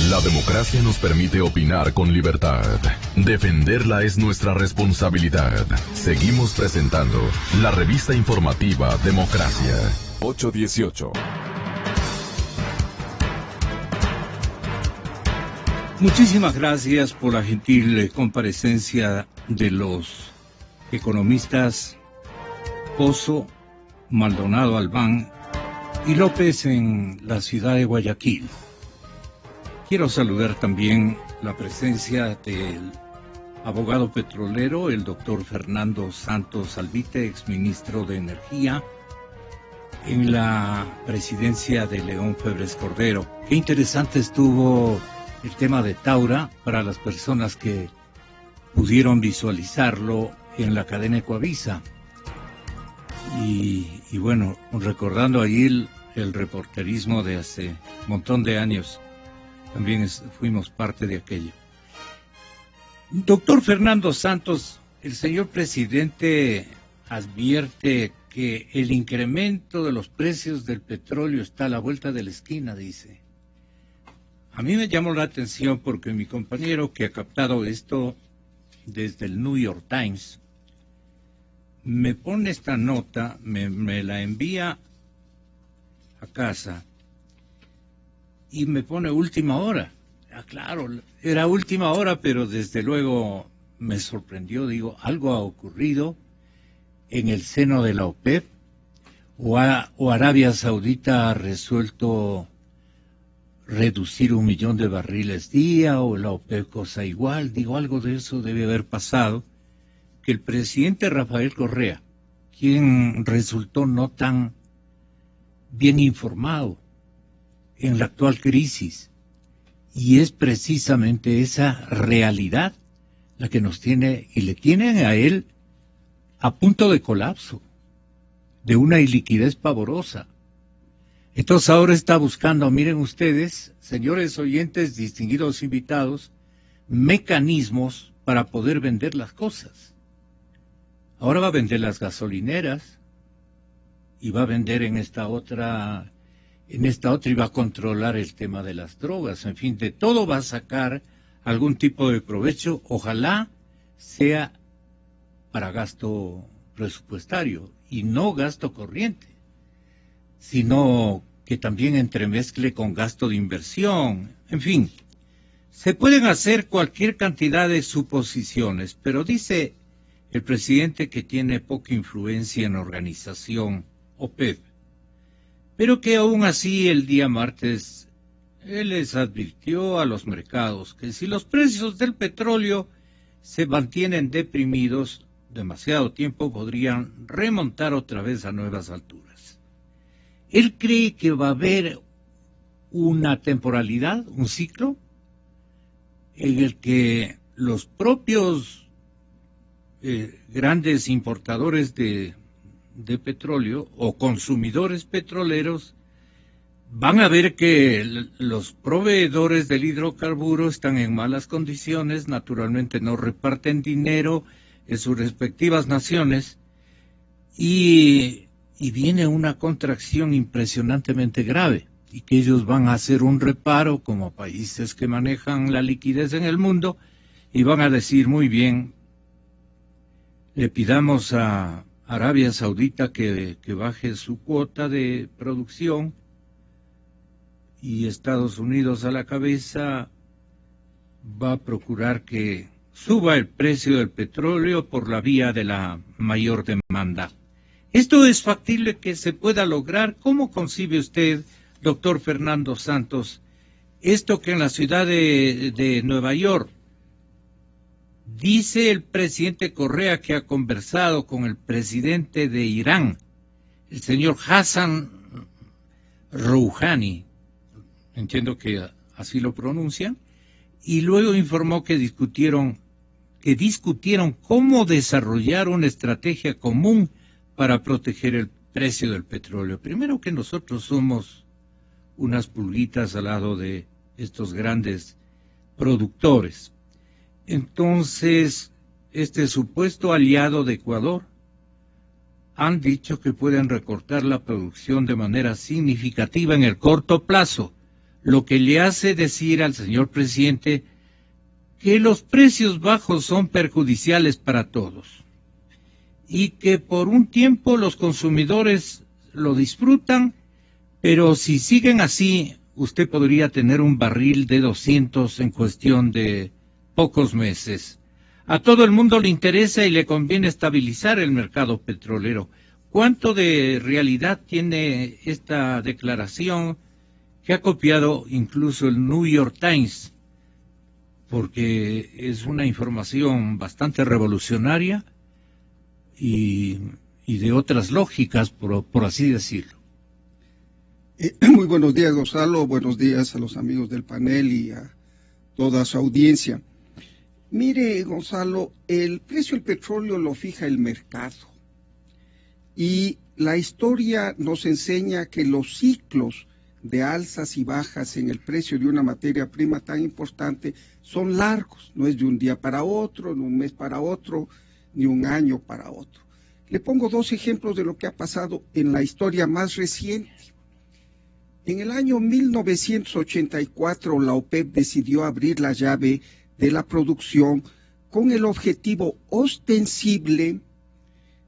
La democracia nos permite opinar con libertad. Defenderla es nuestra responsabilidad. Seguimos presentando la revista informativa Democracia. 818. Muchísimas gracias por la gentil comparecencia de los economistas Pozo, Maldonado Albán y López en la ciudad de Guayaquil. Quiero saludar también la presencia del abogado petrolero, el doctor Fernando Santos Albite, exministro de Energía, en la presidencia de León Febres Cordero. Qué interesante estuvo el tema de Taura para las personas que pudieron visualizarlo en la cadena Ecuavisa. Y bueno, recordando ahí el reporterismo de hace un montón de años, también fuimos parte de aquello. Doctor Fernando Santos, el señor presidente advierte que el incremento de los precios del petróleo está a la vuelta de la esquina, dice. A mí me llamó la atención porque mi compañero que ha captado esto desde el New York Times me pone esta nota, me la envía a casa y me pone última hora. Claro, era última hora, pero desde luego me sorprendió. Digo, algo ha ocurrido en el seno de la OPEP o Arabia Saudita ha resuelto reducir 1 millón de barriles día, o la OPEP cosa igual. Digo, algo de eso debe haber pasado, que el presidente Rafael Correa, quien resultó no tan bien informado en la actual crisis, y es precisamente esa realidad la que nos tiene, y le tienen a él a punto de colapso, de una iliquidez pavorosa. Entonces ahora está buscando, miren ustedes, señores oyentes, distinguidos invitados, mecanismos para poder vender las cosas. Ahora va a vender las gasolineras y va a vender en esta otra y va a controlar el tema de las drogas. En fin, de todo va a sacar algún tipo de provecho, ojalá sea para gasto presupuestario y no gasto corriente, sino que también entremezcle con gasto de inversión. En fin, se pueden hacer cualquier cantidad de suposiciones, pero dice el presidente que tiene poca influencia en la organización OPEP, pero que aún así el día martes él les advirtió a los mercados que si los precios del petróleo se mantienen deprimidos demasiado tiempo, podrían remontar otra vez a nuevas alturas. Él cree que va a haber una temporalidad, un ciclo, en el que los propios grandes importadores de petróleo o consumidores petroleros van a ver que los proveedores del hidrocarburo están en malas condiciones, naturalmente no reparten dinero en sus respectivas naciones y viene una contracción impresionantemente grave y que ellos van a hacer un reparo como países que manejan la liquidez en el mundo y van a decir muy bien, le pidamos a Arabia Saudita que baje su cuota de producción y Estados Unidos a la cabeza va a procurar que suba el precio del petróleo por la vía de la mayor demanda. ¿Esto es factible que se pueda lograr? ¿Cómo concibe usted, doctor Fernando Santos, esto que en la ciudad de Nueva York dice el presidente Correa que ha conversado con el presidente de Irán, el señor Hassan Rouhani, entiendo que así lo pronuncian, y luego informó que discutieron cómo desarrollar una estrategia común para proteger el precio del petróleo? Primero, que nosotros somos unas pulguitas al lado de estos grandes productores. Entonces, este supuesto aliado de Ecuador han dicho que pueden recortar la producción de manera significativa en el corto plazo, lo que le hace decir al señor presidente que los precios bajos son perjudiciales para todos y que por un tiempo los consumidores lo disfrutan, pero si siguen así, usted podría tener un barril de 200 en cuestión de pocos meses. A todo el mundo le interesa y le conviene estabilizar el mercado petrolero. ¿Cuánto de realidad tiene esta declaración que ha copiado incluso el New York Times? Porque es una información bastante revolucionaria y de otras lógicas, por así decirlo. Muy buenos días, Gonzalo. Buenos días a los amigos del panel y a toda su audiencia. Mire, Gonzalo, el precio del petróleo lo fija el mercado. Y la historia nos enseña que los ciclos de alzas y bajas en el precio de una materia prima tan importante son largos. No es de un día para otro, ni un mes para otro, ni un año para otro. Le pongo dos ejemplos de lo que ha pasado en la historia más reciente. En el año 1984, la OPEP decidió abrir la llave de la producción con el objetivo ostensible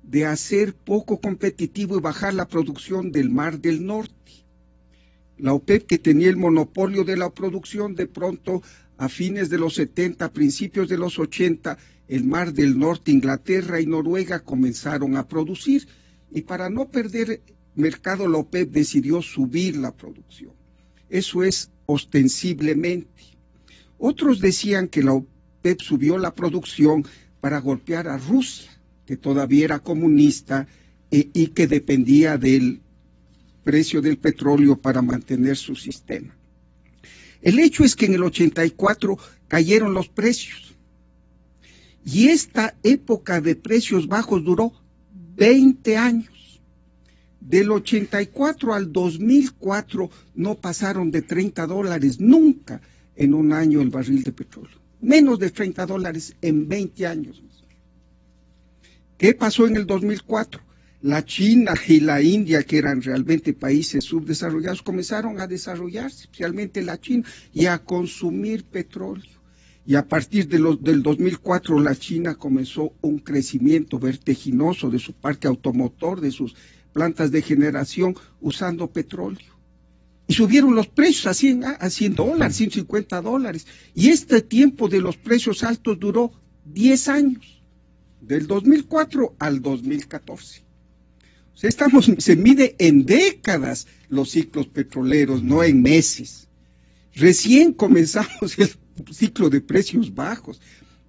de hacer poco competitivo y bajar la producción del Mar del Norte. La OPEP, que tenía el monopolio de la producción, de pronto, a fines de los 70, principios de los 80, el Mar del Norte, Inglaterra y Noruega comenzaron a producir, y para no perder mercado, la OPEP decidió subir la producción. Eso es ostensiblemente. Otros decían que la OPEP subió la producción para golpear a Rusia, que todavía era comunista y que dependía del precio del petróleo para mantener su sistema. El hecho es que en el 84 cayeron los precios y esta época de precios bajos duró 20 años. Del 84 al 2004 no pasaron de $30 nunca en un año el barril de petróleo. Menos de $30 en 20 años. ¿Qué pasó en el 2004? La China y la India, que eran realmente países subdesarrollados, comenzaron a desarrollarse, especialmente la China, y a consumir petróleo. Y a partir del 2004 la China comenzó un crecimiento vertiginoso de su parque automotor, de sus plantas de generación, usando petróleo. Y subieron los precios a $100, $150. Y este tiempo de los precios altos duró 10 años, del 2004 al 2014. O sea, se mide en décadas los ciclos petroleros, no en meses. Recién comenzamos el ciclo de precios bajos.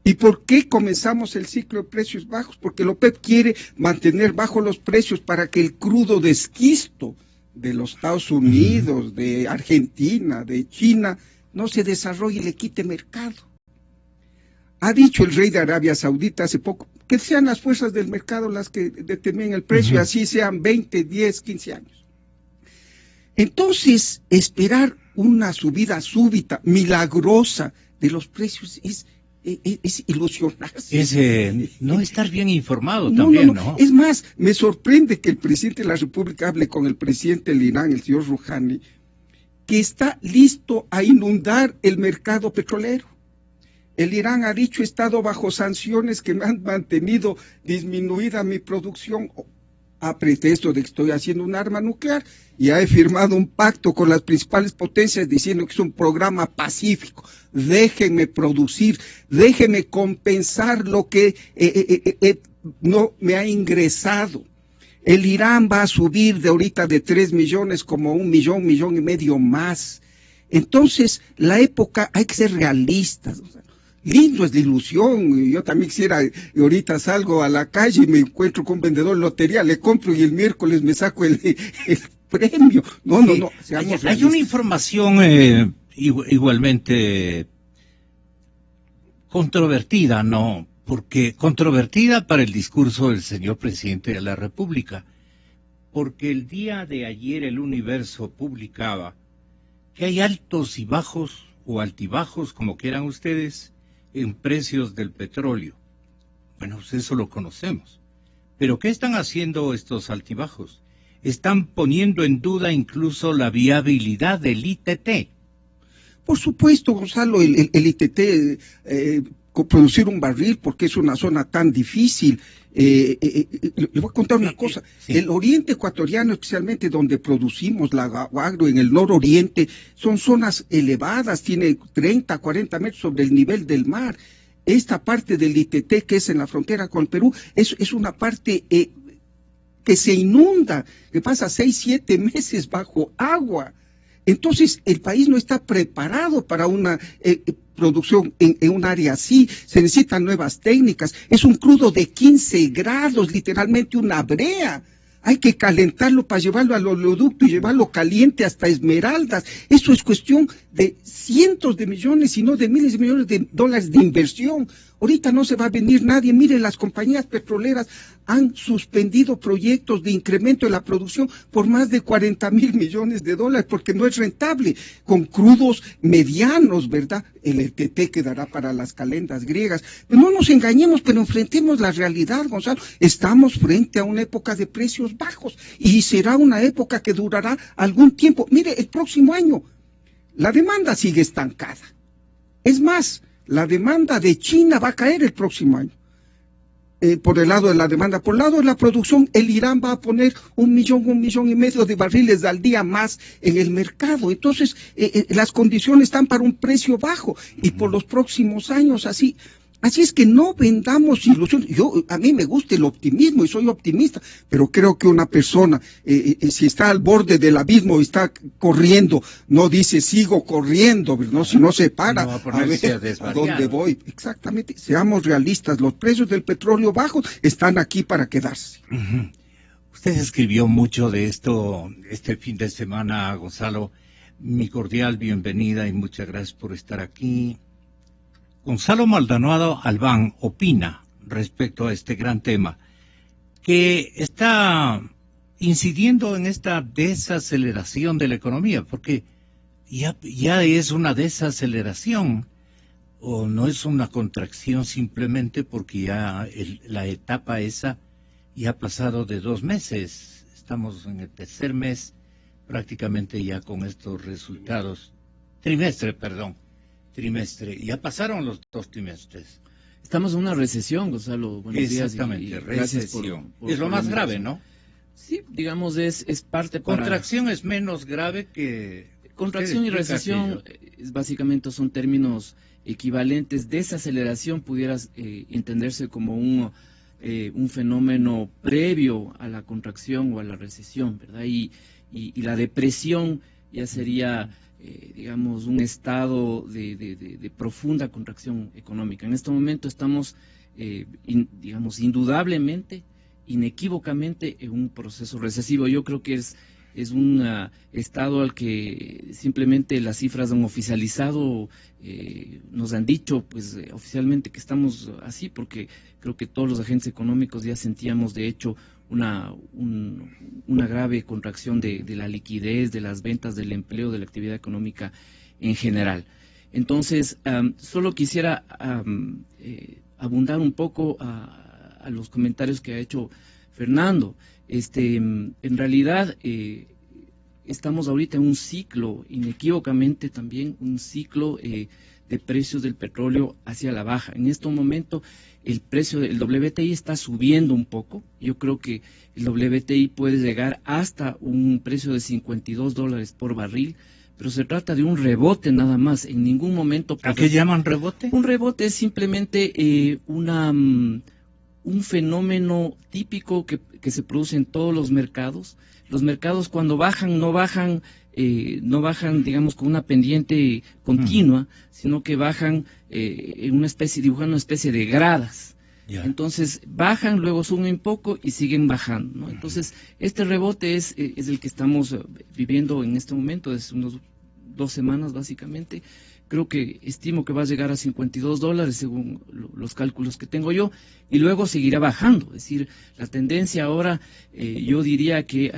¿Y por qué comenzamos el ciclo de precios bajos? Porque la OPEP quiere mantener bajos los precios para que el crudo de esquisto de los Estados Unidos, de Argentina, de China, no se desarrolle y le quite mercado. Ha dicho el rey de Arabia Saudita hace poco que sean las fuerzas del mercado las que determinen el precio, y así sean 20, 10, 15 años. Entonces, esperar una subida súbita, milagrosa de los precios es ilusionarse. Es no estar bien informado también, ¿no? Es más, me sorprende que el presidente de la República hable con el presidente del Irán, el señor Rouhani, que está listo a inundar el mercado petrolero. El Irán ha dicho: he estado bajo sanciones que me han mantenido disminuida mi producción a pretexto de que estoy haciendo un arma nuclear, y he firmado un pacto con las principales potencias diciendo que es un programa pacífico. Déjenme producir, déjenme compensar lo que no me ha ingresado. El Irán va a subir de ahorita de 3 millones como 1 millón, 1,5 millones más. Entonces, la época, hay que ser realistas. O sea, lindo es la ilusión. Yo también quisiera, ahorita salgo a la calle y me encuentro con un vendedor de lotería, le compro y el miércoles me saco el premio. No. Hay una información igualmente controvertida, ¿no? Porque controvertida para el discurso del señor presidente de la República. Porque el día de ayer el Universo publicaba que hay altos y bajos, o altibajos, como quieran ustedes, en precios del petróleo. Bueno, pues eso lo conocemos. Pero ¿qué están haciendo estos altibajos? Están poniendo en duda incluso la viabilidad del ITT, Por supuesto, Gonzalo, el ITT, producir un barril, porque es una zona tan difícil. Le voy a contar una cosa. Sí. El oriente ecuatoriano, especialmente donde producimos la agro, en el nororiente, son zonas elevadas, tiene 30, 40 metros sobre el nivel del mar. Esta parte del ITT, que es en la frontera con Perú, es una parte que se inunda, que pasa 6, 7 meses bajo agua. Entonces, el país no está preparado para una producción en un área así. Se necesitan nuevas técnicas. Es un crudo de 15 grados, literalmente una brea. Hay que calentarlo para llevarlo al oleoducto y llevarlo caliente hasta Esmeraldas. Eso es cuestión de cientos de millones, si no de miles de millones de dólares de inversión. Ahorita no se va a venir nadie. Miren, las compañías petroleras han suspendido proyectos de incremento de la producción por más de 40,000 millones de dólares, porque no es rentable. Con crudos medianos, ¿verdad? El ETT quedará para las calendas griegas. Pero no nos engañemos, pero enfrentemos la realidad, Gonzalo. Estamos frente a una época de precios bajos y será una época que durará algún tiempo. Mire, el próximo año la demanda sigue estancada. Es más, la demanda de China va a caer el próximo año. Por el lado de la demanda, por el lado de la producción, el Irán va a poner 1,5 millones de barriles al día más en el mercado. Entonces, las condiciones están para un precio bajo y por los próximos años así. Así es que no vendamos ilusiones. A mí me gusta el optimismo y soy optimista, pero creo que una persona, si está al borde del abismo y está corriendo, no dice sigo corriendo, ¿no? Si no se para, no a ver a dónde voy. Exactamente, seamos realistas, los precios del petróleo bajos están aquí para quedarse. Uh-huh. Usted escribió mucho de esto este fin de semana, Gonzalo. Mi cordial bienvenida y muchas gracias por estar aquí. Gonzalo Maldonado Albán opina respecto a este gran tema, que está incidiendo en esta desaceleración de la economía, porque ya es una desaceleración, o no es una contracción simplemente porque ya la etapa esa ya ha pasado de 2 meses, estamos en el tercer mes prácticamente ya con estos resultados, trimestre, ya pasaron los 2 trimestres. Estamos en una recesión, Gonzalo. Buenos días. Exactamente, recesión. Es lo más grave, ¿no? Sí, digamos, es parte para... Contracción es menos grave que... Contracción y recesión básicamente son términos equivalentes. Desaceleración pudiera entenderse como un fenómeno previo a la contracción o a la recesión, ¿verdad? Y la depresión ya sería... digamos, un estado de profunda contracción económica. En este momento estamos, digamos, indudablemente, inequívocamente en un proceso recesivo. Yo creo que es un estado al que simplemente las cifras han oficializado, nos han dicho, pues, oficialmente que estamos así, porque creo que todos los agentes económicos ya sentíamos, de hecho, una grave contracción de la liquidez, de las ventas, del empleo, de la actividad económica en general. Entonces, solo quisiera abundar un poco a los comentarios que ha hecho Fernando. En realidad, estamos ahorita en un ciclo, inequívocamente también un ciclo de precios del petróleo hacia la baja. En este momento el precio del WTI está subiendo un poco. Yo creo que el WTI puede llegar hasta un precio de $52 por barril, pero se trata de un rebote nada más. En ningún momento... ¿A qué llaman rebote? Un rebote es simplemente un fenómeno típico que se produce en todos los mercados. Los mercados cuando bajan, no bajan, digamos, con una pendiente continua, sino que bajan en una especie, dibujando una especie de gradas. Yeah. Entonces bajan, luego suben un poco y siguen bajando, ¿no? Entonces este rebote es el que estamos viviendo en este momento, desde unas 2 semanas básicamente. Creo que estimo que va a llegar a $52 según los cálculos que tengo yo, y luego seguirá bajando. Es decir, la tendencia ahora, yo diría que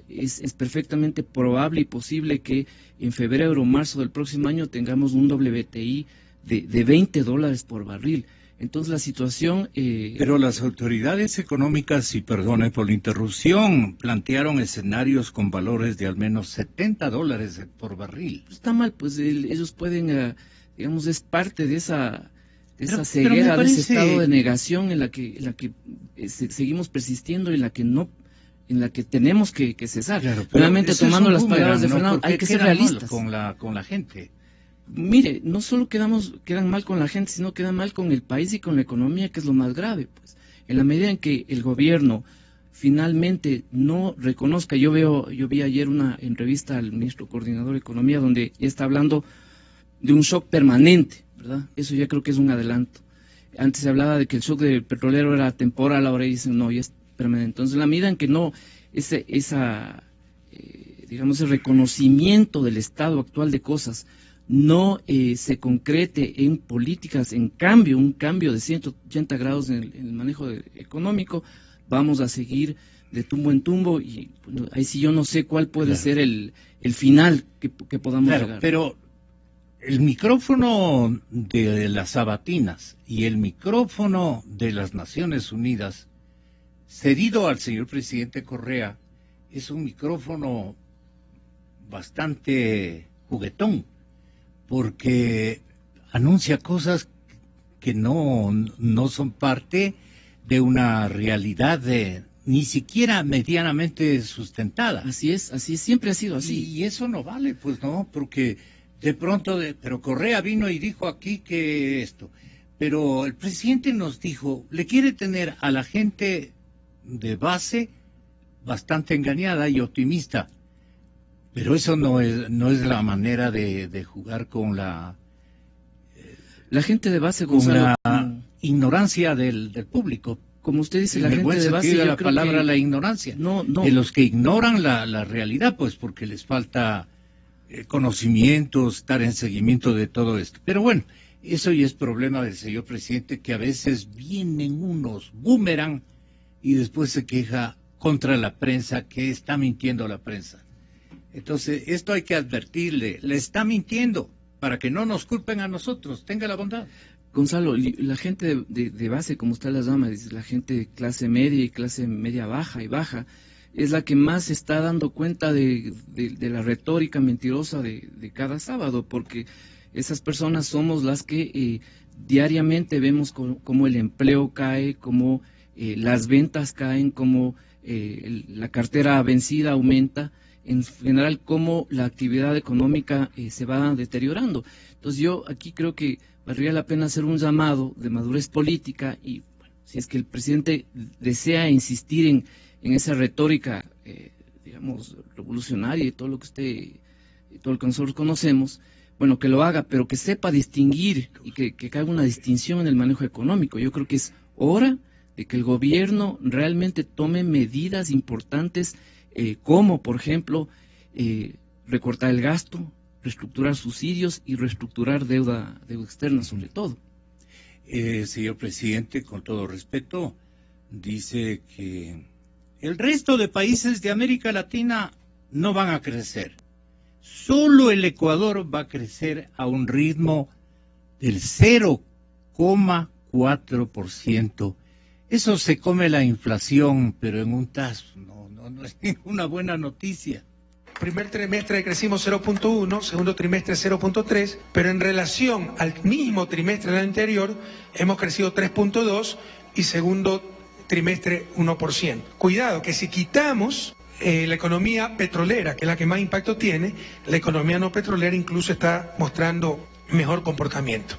es perfectamente probable y posible que en febrero o marzo del próximo año tengamos un WTI de $20 por barril. Entonces la situación... Pero las autoridades económicas, y perdone por la interrupción, plantearon escenarios con valores de al menos $70 por barril. Está mal, pues ellos pueden, digamos, es parte de esa ceguera, de ese estado de negación en la que seguimos persistiendo y en la que tenemos que cesar. Claro, realmente tomando las palabras de Fernando, hay que ser realistas. Con la gente. Mire, no solo quedan mal con la gente, sino quedan mal con el país y con la economía, que es lo más grave. Pues, en la medida en que el gobierno finalmente no reconozca, yo vi ayer una entrevista al ministro coordinador de Economía donde está hablando de un shock permanente, ¿verdad? Eso ya creo que es un adelanto. Antes se hablaba de que el shock del petrolero era temporal, ahora dicen no, ya es permanente. Entonces, en la medida en que no, digamos, el reconocimiento del estado actual de cosas no se concrete en políticas, un cambio de 180 grados en el manejo económico, vamos a seguir de tumbo en tumbo y bueno, ahí sí yo no sé cuál puede ser el final que podamos llegar. Pero el micrófono de las sabatinas y el micrófono de las Naciones Unidas, cedido al señor presidente Correa, es un micrófono bastante juguetón, porque anuncia cosas que no son parte de una realidad ni siquiera medianamente sustentada. Así es, siempre ha sido así. Y eso no vale, pues no, porque de pronto, pero Correa vino y dijo aquí que esto, pero el presidente nos dijo, le quiere tener a la gente de base bastante engañada y optimista. Pero eso no es la manera de jugar con la gente de base, con Gonzalo, la ignorancia del público. Como usted dice, la gente de base, yo la palabra la ignorancia. No. De los que ignoran la realidad, pues porque les falta conocimientos, estar en seguimiento de todo esto. Pero bueno, eso ya es problema del señor presidente, que a veces vienen unos boomerang y después se queja contra la prensa, que está mintiendo la prensa. Entonces, esto hay que advertirle, le está mintiendo, para que no nos culpen a nosotros, tenga la bondad. Gonzalo, la gente de base, como usted las llama, la gente de clase media y clase media baja y baja, es la que más se está dando cuenta de la retórica mentirosa de cada sábado, porque esas personas somos las que diariamente vemos cómo el empleo cae, cómo las ventas caen, cómo la cartera vencida aumenta, en general cómo la actividad económica se va deteriorando. Entonces yo aquí creo que valdría la pena hacer un llamado de madurez política y bueno, si es que el presidente desea insistir en esa retórica, digamos, revolucionaria y todo lo que nosotros conocemos, bueno, que lo haga, pero que sepa distinguir y que haga una distinción en el manejo económico. Yo creo que es hora de que el gobierno realmente tome medidas importantes, como por ejemplo recortar el gasto, reestructurar subsidios y reestructurar deuda externa sobre todo. Señor presidente, con todo respeto, dice que el resto de países de América Latina no van a crecer. Solo el Ecuador va a crecer a un ritmo del 0,4%. Eso se come la inflación, pero en un tazo. No es ninguna buena noticia. Primer trimestre crecimos 0.1, segundo trimestre 0.3, pero en relación al mismo trimestre del anterior hemos crecido 3.2 y segundo trimestre 1%. Cuidado, que si quitamos la economía petrolera, que es la que más impacto tiene, la economía no petrolera incluso está mostrando mejor comportamiento.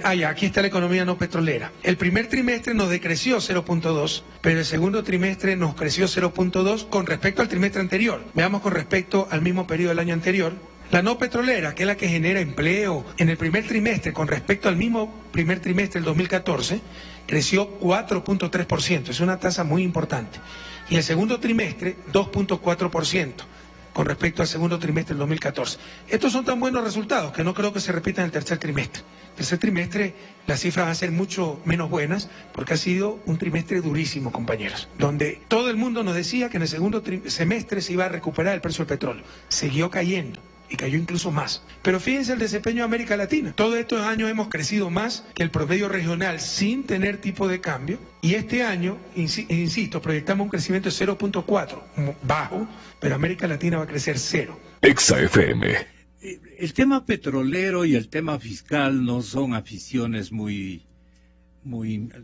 Aquí está la economía no petrolera. El primer trimestre nos decreció 0.2, pero el segundo trimestre nos creció 0.2 con respecto al trimestre anterior. Veamos con respecto al mismo periodo del año anterior. La no petrolera, que es la que genera empleo, en el primer trimestre con respecto al mismo primer trimestre del 2014, creció 4.3%. Es una tasa muy importante. Y el segundo trimestre, 2.4%. Con respecto al segundo trimestre del 2014. Estos son tan buenos resultados que no creo que se repitan en el tercer trimestre. El tercer trimestre las cifras van a ser mucho menos buenas porque ha sido un trimestre durísimo, compañeros, donde todo el mundo nos decía que en el segundo semestre se iba a recuperar el precio del petróleo. Siguió cayendo. y cayó incluso más. Pero fíjense el desempeño de América Latina. Todos estos años hemos crecido más que el promedio regional sin tener tipo de cambio, y este año, insisto, proyectamos un crecimiento de 0.4, bajo, pero América Latina va a crecer 0. Exa FM. El tema petrolero y el tema fiscal no son aficiones muy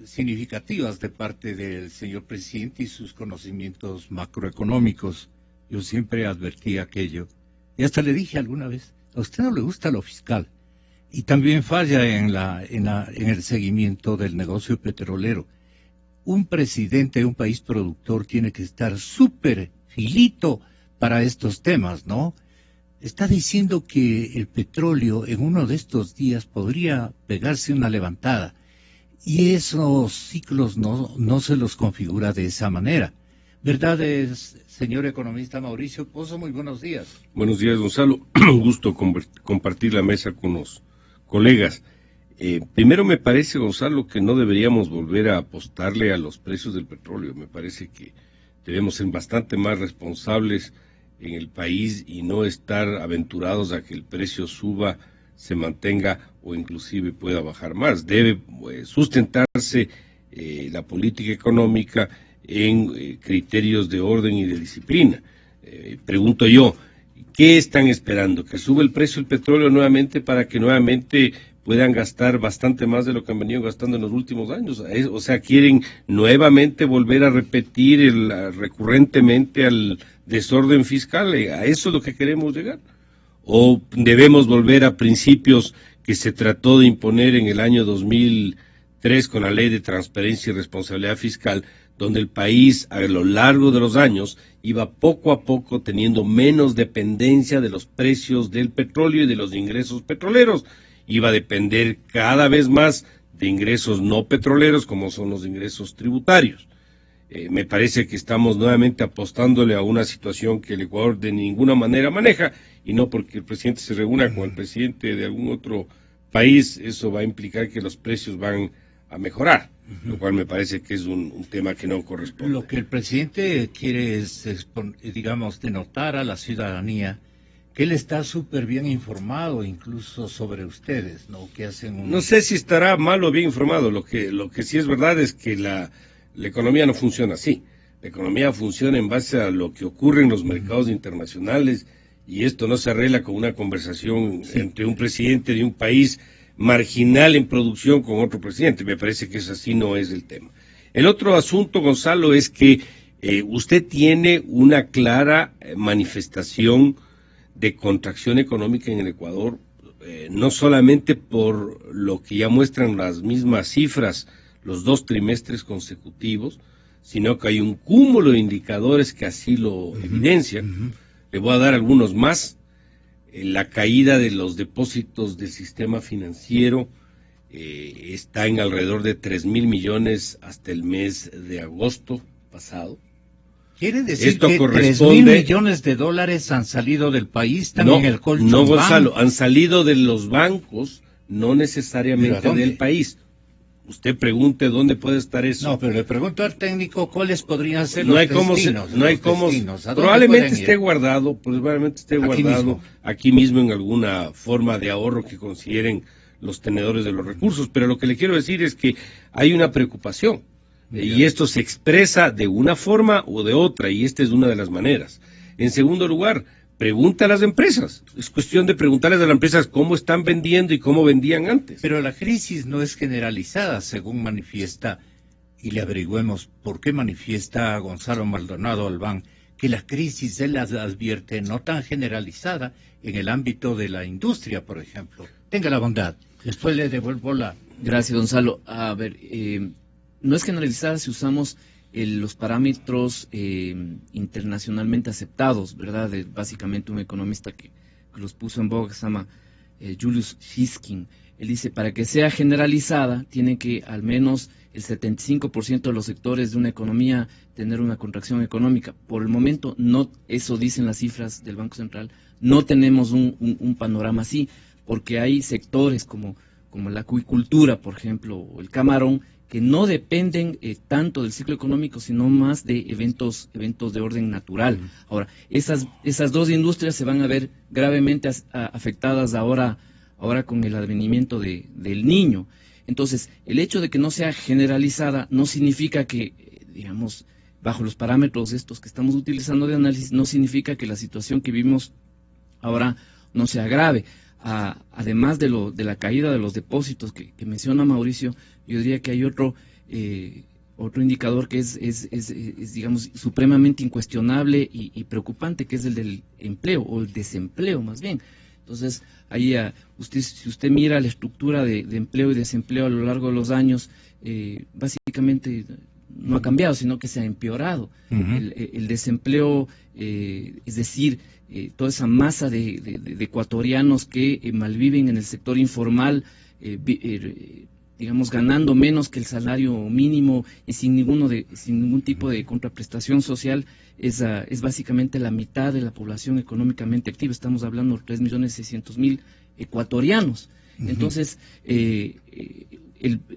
significativas de parte del señor presidente y sus conocimientos macroeconómicos. Yo siempre advertí aquello. Y hasta le dije alguna vez, a usted no le gusta lo fiscal. Y también falla en el seguimiento del negocio petrolero. Un presidente de un país productor tiene que estar súper filito para estos temas, ¿no? Está diciendo que el petróleo en uno de estos días podría pegarse una levantada. Y esos ciclos no se los configura de esa manera. ¿Verdad, señor economista Mauricio Pozo? Muy buenos días. Buenos días, Gonzalo. Un gusto compartir la mesa con los colegas. Primero me parece, Gonzalo, que no deberíamos volver a apostarle a los precios del petróleo. Me parece que debemos ser bastante más responsables en el país y no estar aventurados a que el precio suba, se mantenga o inclusive pueda bajar más. Debe sustentarse la política económica en criterios de orden y de disciplina. Pregunto yo, ¿qué están esperando? ¿Que sube el precio del petróleo nuevamente para que nuevamente puedan gastar bastante más de lo que han venido gastando en los últimos años? O sea, ¿quieren nuevamente volver a repetir recurrentemente al desorden fiscal? ¿A eso es lo que queremos llegar? ¿O debemos volver a principios que se trató de imponer en el año 2003 con la Ley de Transparencia y Responsabilidad Fiscal, donde el país a lo largo de los años iba poco a poco teniendo menos dependencia de los precios del petróleo y de los ingresos petroleros? Iba a depender cada vez más de ingresos no petroleros, como son los ingresos tributarios. Me parece que estamos nuevamente apostándole a una situación que el Ecuador de ninguna manera maneja, y no porque el presidente se reúna con el presidente de algún otro país, eso va a implicar que los precios van a mejorar, lo cual me parece que es un tema que no corresponde. Lo que el presidente quiere es, digamos, denotar a la ciudadanía que él está súper bien informado, incluso sobre ustedes, ¿no? Que hacen No sé si estará mal o bien informado. Lo que sí es verdad es que la economía no funciona así. La economía funciona en base a lo que ocurre en los mercados internacionales, y esto no se arregla con una conversación entre un presidente de un país marginal en producción con otro presidente. Me parece que eso así no es el tema. El otro asunto, Gonzalo, es que usted tiene una clara manifestación de contracción económica en el Ecuador, no solamente por lo que ya muestran las mismas cifras los 2 trimestres consecutivos, sino que hay un cúmulo de indicadores que así lo evidencian. Le voy a dar algunos más. La caída de los depósitos del sistema financiero está en alrededor de 3.000 millones hasta el mes de agosto pasado. ¿Quiere decir que 3.000 millones de dólares han salido del país, también el colchón? No, Gonzalo, han salido de los bancos, no necesariamente del país. Usted pregunte dónde puede estar eso. No, pero le pregunto al técnico cuáles podrían ser los destinos. No hay cómo. Probablemente esté guardado, aquí mismo en alguna forma de ahorro que consideren los tenedores de los recursos. Pero lo que le quiero decir es que hay una preocupación. Y esto se expresa de una forma o de otra, y esta es una de las maneras. En segundo lugar, pregunta a las empresas. Es cuestión de preguntarles a las empresas cómo están vendiendo y cómo vendían antes. Pero la crisis no es generalizada, según manifiesta, y le averigüemos por qué manifiesta Gonzalo Maldonado Albán, que la crisis él las advierte no tan generalizada en el ámbito de la industria, por ejemplo. Tenga la bondad. Después le devuelvo la... Gracias, Gonzalo. A ver, no es generalizada si usamos los parámetros internacionalmente aceptados, ¿verdad? Básicamente un economista que los puso en boga, se llama Julius Hiskin. Él dice, para que sea generalizada, tiene que al menos el 75% de los sectores de una economía tener una contracción económica. Por el momento, no, eso dicen las cifras del Banco Central, no tenemos un panorama así, porque hay sectores como como la acuicultura, por ejemplo, o el camarón, que no dependen tanto del ciclo económico, sino más de eventos de orden natural. Ahora, esas dos industrias se van a ver gravemente afectadas ahora con el advenimiento del Niño. Entonces, el hecho de que no sea generalizada no significa que, digamos, bajo los parámetros estos que estamos utilizando de análisis, no significa que la situación que vivimos ahora no se agrave. Además de la caída de los depósitos que menciona Mauricio, yo diría que hay otro indicador que es digamos, supremamente incuestionable y preocupante, que es el del empleo, o el desempleo más bien. Entonces, ahí si usted mira la estructura de empleo y desempleo a lo largo de los años, básicamente no ha cambiado, sino que se ha empeorado. El desempleo, es decir, toda esa masa de ecuatorianos que malviven en el sector informal, digamos, ganando menos que el salario mínimo y sin ningún tipo de contraprestación social, es básicamente la mitad de la población económicamente activa. Estamos hablando de 3.600.000 ecuatorianos. Entonces,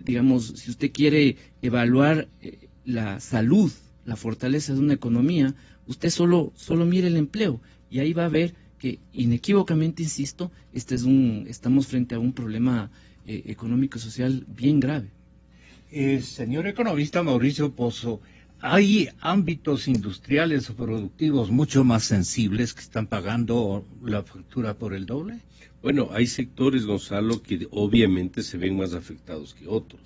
digamos, si usted quiere evaluar la salud, la fortaleza de una economía, usted solo mire el empleo, y ahí va a ver que inequívocamente, insisto, estamos frente a un problema económico y social bien grave. Señor economista Mauricio Pozo, ¿hay ámbitos industriales o productivos mucho más sensibles que están pagando la factura por el doble? Bueno, hay sectores, Gonzalo, que obviamente se ven más afectados que otros.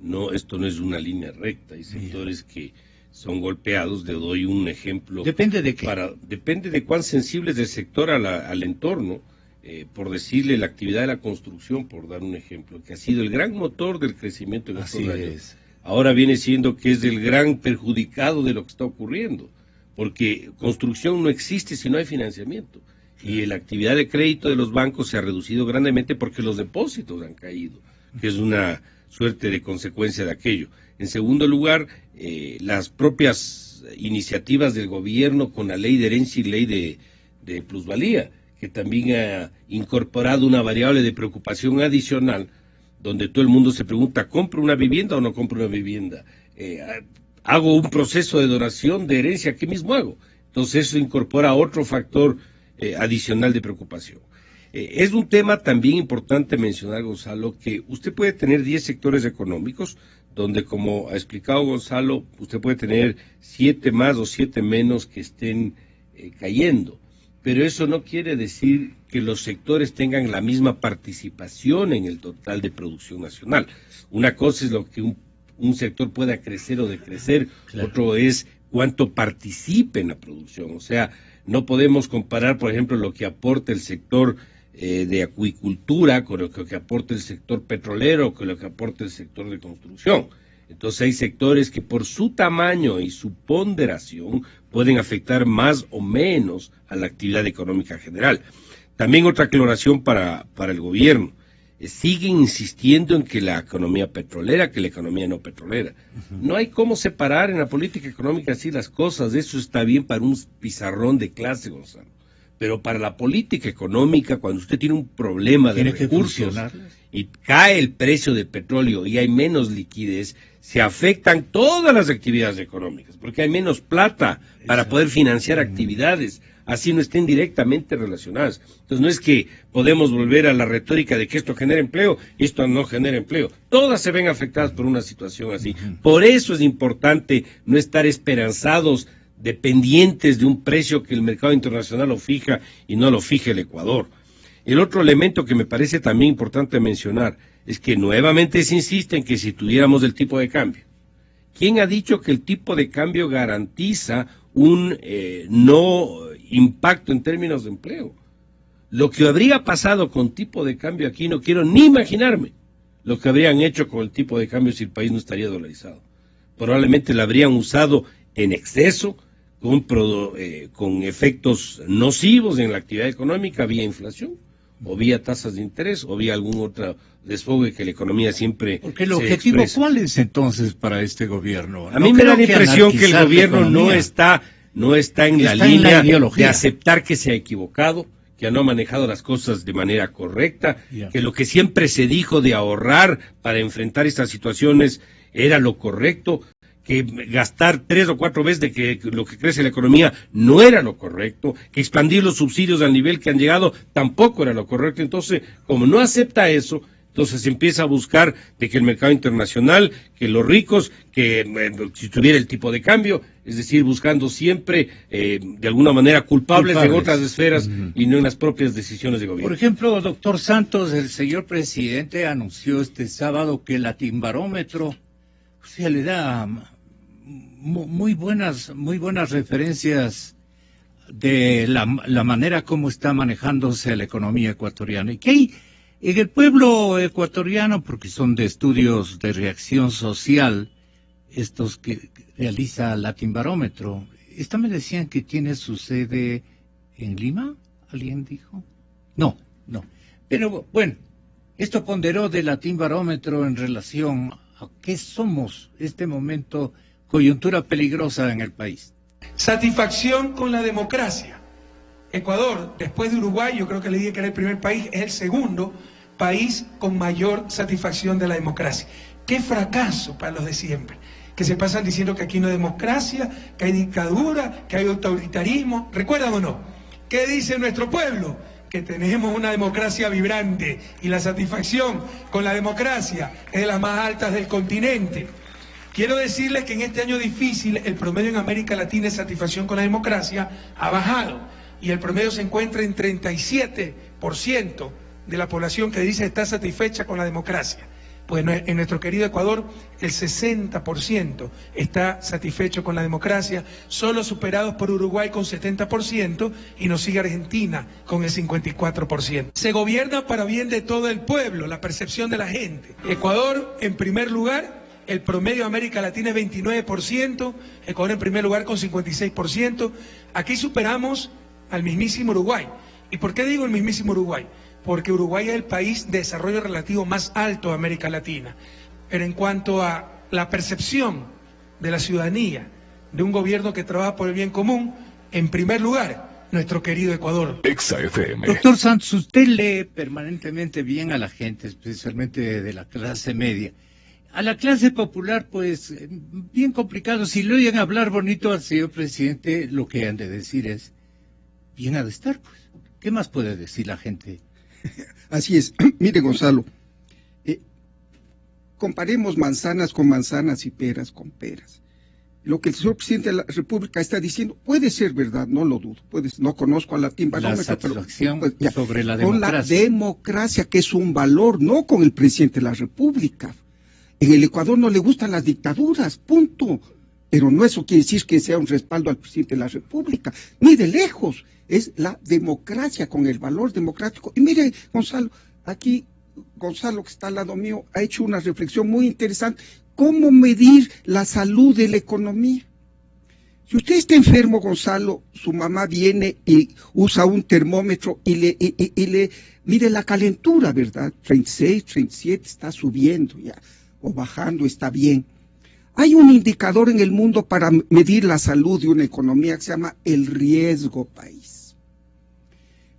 No, esto no es una línea recta. Hay sectores que son golpeados. Le doy un ejemplo. ¿Depende de qué? Depende de cuán sensible es el sector al entorno. Por decirle, la actividad de la construcción, por dar un ejemplo, que ha sido el gran motor del crecimiento en estos años. Ahora viene siendo que es el gran perjudicado de lo que está ocurriendo, porque construcción no existe si no hay financiamiento. Y la actividad de crédito de los bancos se ha reducido grandemente porque los depósitos han caído, que es una suerte de consecuencia de aquello. En segundo lugar, las propias iniciativas del gobierno con la ley de herencia y ley de plusvalía, que también ha incorporado una variable de preocupación adicional, donde todo el mundo se pregunta, ¿compro una vivienda o no compro una vivienda? ¿Hago un proceso de donación de herencia? ¿Qué mismo hago? Entonces eso incorpora otro factor adicional de preocupación. Es un tema también importante mencionar, Gonzalo, que usted puede tener 10 sectores económicos, donde, como ha explicado Gonzalo, usted puede tener 7 más o 7 menos que estén cayendo. Pero eso no quiere decir que los sectores tengan la misma participación en el total de producción nacional. Una cosa es lo que un sector pueda crecer o decrecer, claro. Otro es cuánto participe en la producción. O sea, no podemos comparar, por ejemplo, lo que aporta el sector de acuicultura con lo que aporta el sector petrolero o con lo que aporta el sector de construcción. Entonces hay sectores que por su tamaño y su ponderación pueden afectar más o menos a la actividad económica general. También otra aclaración para el gobierno. Siguen insistiendo en que la economía petrolera, que la economía no petrolera. No hay cómo separar en la política económica así las cosas. Eso está bien para un pizarrón de clase, Gonzalo. Pero para la política económica, cuando usted tiene un problema de recursos y cae el precio del petróleo y hay menos liquidez, se afectan todas las actividades económicas, porque hay menos plata para poder financiar actividades, así no estén directamente relacionadas. Entonces no es que podemos volver a la retórica de que esto genera empleo y esto no genera empleo. Todas se ven afectadas por una situación así. Por eso es importante no estar esperanzados, dependientes de un precio que el mercado internacional lo fija y no lo fija el Ecuador. El otro elemento que me parece también importante mencionar es que nuevamente se insiste en que si tuviéramos el tipo de cambio. ¿Quién ha dicho que el tipo de cambio garantiza un no impacto en términos de empleo? Lo que habría pasado con tipo de cambio aquí no quiero ni imaginarme lo que habrían hecho con el tipo de cambio si el país no estaría dolarizado. Probablemente lo habrían usado en exceso, con efectos nocivos en la actividad económica, vía inflación, o vía tasas de interés, o vía algún otro desfogue que la economía siempre Porque el objetivo, expresa. ¿Cuál es entonces para este gobierno? A mí me da la impresión que el gobierno no está en la línea de aceptar que se ha equivocado, que no ha manejado las cosas de manera correcta, que lo que siempre se dijo de ahorrar para enfrentar estas situaciones era lo correcto, que gastar 3 o 4 veces de que lo que crece la economía no era lo correcto, que expandir los subsidios al nivel que han llegado tampoco era lo correcto. Entonces, como no acepta eso, entonces se empieza a buscar de que el mercado internacional, que los ricos, que si tuviera el tipo de cambio, es decir, buscando siempre de alguna manera culpables en otras esferas y no en las propias decisiones de gobierno. Por ejemplo, doctor Santos, el señor presidente anunció este sábado que el Latinbarómetro, o sea, le da muy buenas referencias de la manera como está manejándose la economía ecuatoriana. Y que hay en el pueblo ecuatoriano, porque son de estudios de reacción social, estos que realiza Latinbarómetro, esta me decían que tiene su sede en Lima, ¿alguien dijo? No. Pero bueno, esto ponderó de Latinbarómetro en relación a qué somos este momento, coyuntura peligrosa en el país. Satisfacción con la democracia. Ecuador, después de Uruguay, yo creo que le dije que era el primer país, es el segundo país con mayor satisfacción de la democracia. Qué fracaso para los de siempre, que se pasan diciendo que aquí no hay democracia, que hay dictadura, que hay autoritarismo. ¿Recuerdan o no? ¿Qué dice nuestro pueblo? Que tenemos una democracia vibrante y la satisfacción con la democracia es de las más altas del continente. Quiero decirles que en este año difícil el promedio en América Latina de satisfacción con la democracia ha bajado y el promedio se encuentra en 37% de la población que dice está satisfecha con la democracia. Pues en nuestro querido Ecuador el 60% está satisfecho con la democracia, solo superados por Uruguay con 70% y nos sigue Argentina con el 54%. Se gobierna para bien de todo el pueblo, la percepción de la gente. Ecuador en primer lugar, el promedio de América Latina es 29%, Ecuador en primer lugar con 56%. Aquí superamos al mismísimo Uruguay. ¿Y por qué digo el mismísimo Uruguay? Porque Uruguay es el país de desarrollo relativo más alto de América Latina. Pero en cuanto a la percepción de la ciudadanía, de un gobierno que trabaja por el bien común, en primer lugar, nuestro querido Ecuador. XFM. Doctor Santos, usted lee permanentemente bien a la gente, especialmente de la clase media. A la clase popular, pues, bien complicado. Si le oyen hablar bonito al señor presidente, lo que han de decir es, bien ha de estar, pues. ¿Qué más puede decir la gente? Así es. Mire, Gonzalo, comparemos manzanas con manzanas y peras con peras. Lo que el señor presidente de la República está diciendo puede ser verdad, no lo dudo. No conozco a Latinbarómetro, la satisfacción pero pues, sobre la democracia. Con la democracia, que es un valor, no con el presidente de la República. En el Ecuador no le gustan las dictaduras, punto. Pero no eso quiere decir que sea un respaldo al presidente de la República, ni de lejos. Es la democracia con el valor democrático. Y mire, Gonzalo, aquí Gonzalo, que está al lado mío, ha hecho una reflexión muy interesante. ¿Cómo medir la salud de la economía? Si usted está enfermo, Gonzalo, su mamá viene y usa un termómetro y le mire la calentura, ¿verdad? 36, 37, está subiendo ya, o bajando, está bien. Hay un indicador en el mundo para medir la salud de una economía que se llama el riesgo país.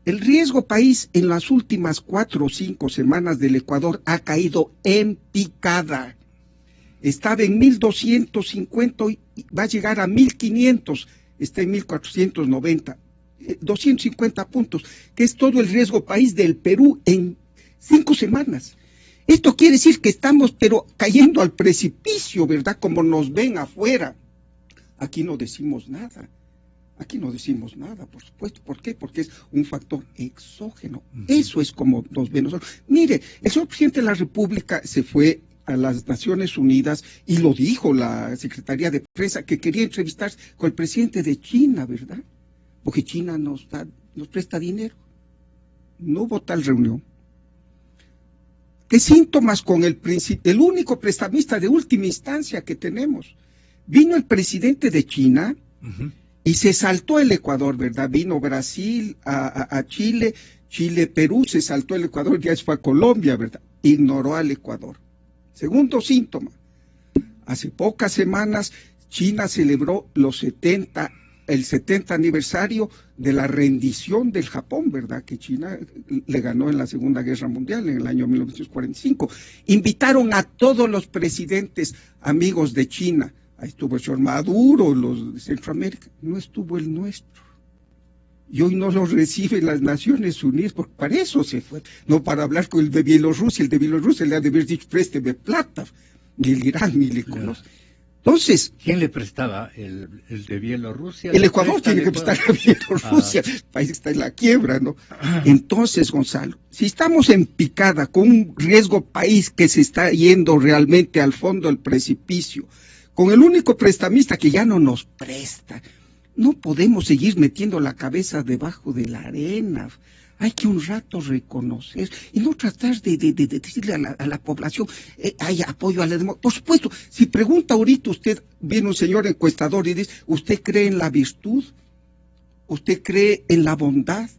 El riesgo país en las últimas 4 o 5 semanas del Ecuador ha caído en picada. Estaba en 1.250 y va a llegar a 1.500, está en 1.490, 250 puntos, que es todo el riesgo país del Perú en 5 semanas. Esto quiere decir que estamos, pero cayendo al precipicio, ¿verdad? Como nos ven afuera. Aquí no decimos nada. Aquí no decimos nada, por supuesto. ¿Por qué? Porque es un factor exógeno. Eso es como nos ven nosotros. Mire, el señor presidente de la República se fue a las Naciones Unidas y lo dijo la Secretaría de Prensa, que quería entrevistarse con el presidente de China, ¿verdad? Porque China nos presta dinero. No hubo tal reunión. ¿Qué síntomas con el único prestamista de última instancia que tenemos? Vino el presidente de China y se saltó el Ecuador, ¿verdad? Vino Brasil a Chile, Perú, se saltó el Ecuador, ya fue a Colombia, ¿verdad? Ignoró al Ecuador. Segundo síntoma, hace pocas semanas China celebró los 70 el 70 aniversario de la rendición del Japón, ¿verdad? Que China le ganó en la Segunda Guerra Mundial en el año 1945. Invitaron a todos los presidentes amigos de China. Ahí estuvo el señor Maduro, los de Centroamérica. No estuvo el nuestro. Y hoy no lo reciben las Naciones Unidas, porque para eso se fue. No para hablar con el de Bielorrusia. El de Bielorrusia le ha de haber dicho, présteme plata. Ni el Irán ni le conoce. Entonces, ¿quién le prestaba? ¿El de Bielorrusia? El Ecuador tiene que prestar a Bielorrusia, el país está en la quiebra, ¿no? Entonces, Gonzalo, si estamos en picada con un riesgo país que se está yendo realmente al fondo del precipicio, con el único prestamista que ya no nos presta, no podemos seguir metiendo la cabeza debajo de la arena. Hay que un rato reconocer y no tratar de decirle a la población, hay apoyo a la democracia. Por supuesto, si pregunta ahorita usted, viene un señor encuestador y dice, ¿usted cree en la virtud? ¿Usted cree en la bondad?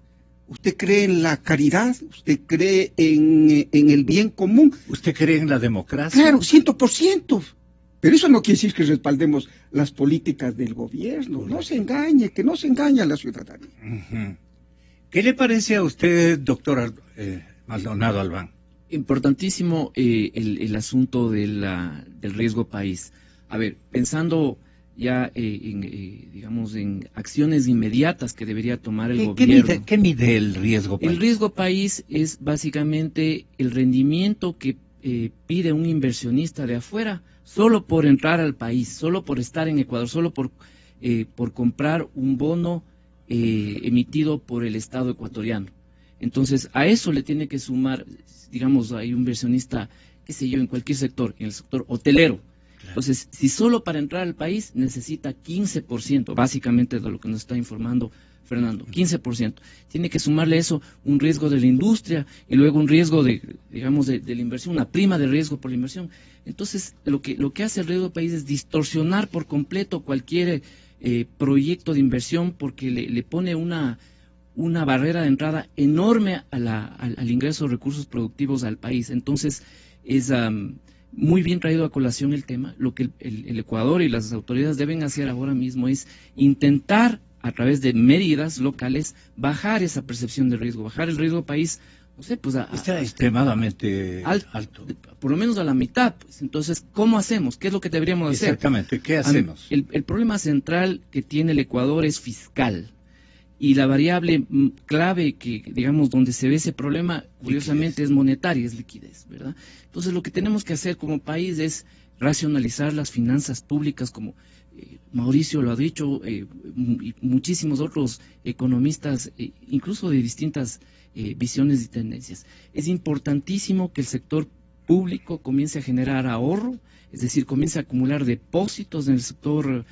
¿Usted cree en la caridad? ¿Usted cree en el bien común? ¿Usted cree en la democracia? Claro, 100%. Pero eso no quiere decir que respaldemos las políticas del gobierno. No se engañe, que no se engañe a la ciudadanía. Uh-huh. ¿Qué le parece a usted, doctor Maldonado Albán? Importantísimo el asunto del riesgo país. A ver, pensando ya digamos, en acciones inmediatas que debería tomar el gobierno. ¿Qué mide el riesgo país? El riesgo país es básicamente el rendimiento que pide un inversionista de afuera solo por entrar al país, solo por estar en Ecuador, solo por comprar un bono emitido por el Estado ecuatoriano. Entonces, a eso le tiene que sumar, digamos, hay un inversionista, qué sé yo, en cualquier sector, en el sector hotelero. Claro. Entonces, si solo para entrar al país necesita 15%, básicamente de lo que nos está informando Fernando, 15%. Tiene que sumarle eso un riesgo de la industria y luego un riesgo de la inversión, una prima de riesgo por la inversión. Entonces, lo que hace el riesgo país es distorsionar por completo cualquier proyecto de inversión porque le pone una barrera de entrada enorme al ingreso de recursos productivos al país. Entonces, es muy bien traído a colación el tema. Lo que el Ecuador y las autoridades deben hacer ahora mismo es intentar, a través de medidas locales, bajar esa percepción de riesgo, bajar el riesgo país, no sé, pues está extremadamente alto. Por lo menos a la mitad. Pues. Entonces, ¿cómo hacemos? ¿Qué es lo que deberíamos hacer? Exactamente, ¿qué hacemos? El problema central que tiene el Ecuador es fiscal. Y la variable clave que, digamos, donde se ve ese problema, curiosamente, es monetaria, es liquidez, ¿verdad? Entonces, lo que tenemos que hacer como país es racionalizar las finanzas públicas, como Mauricio lo ha dicho, y muchísimos otros economistas, incluso de distintas visiones y tendencias. Es importantísimo que el sector público comience a generar ahorro, es decir, comience a acumular depósitos en el sector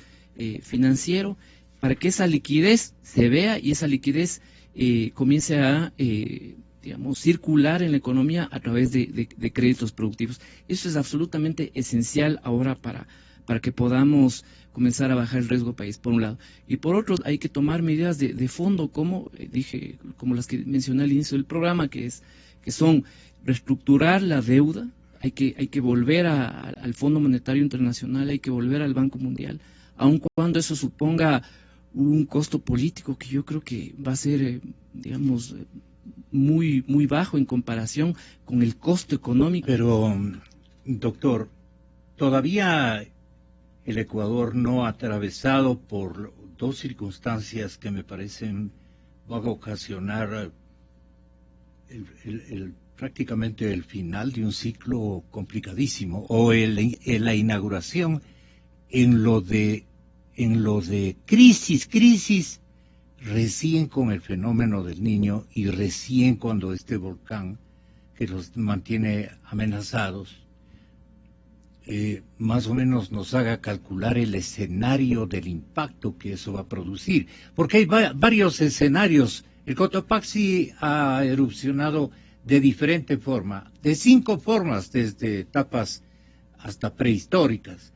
financiero, para que esa liquidez se vea y esa liquidez comience a, digamos, circular en la economía a través de créditos productivos. Eso es absolutamente esencial ahora para que podamos comenzar a bajar el riesgo país, por un lado. Y por otro, hay que tomar medidas de fondo, como dije, como las que mencioné al inicio del programa, que son reestructurar la deuda, hay que volver al Fondo Monetario Internacional, hay que volver al Banco Mundial, aun cuando eso suponga un costo político que yo creo que va a ser, digamos, muy, muy bajo en comparación con el costo económico. Pero, doctor, todavía el Ecuador no ha atravesado por dos circunstancias que me parecen van a ocasionar prácticamente el final de un ciclo complicadísimo, o la inauguración en lo de crisis, recién con el fenómeno del Niño y recién cuando este volcán que los mantiene amenazados, más o menos nos haga calcular el escenario del impacto que eso va a producir. Porque hay varios escenarios. El Cotopaxi ha erupcionado de diferente forma, de 5 formas, desde etapas hasta prehistóricas.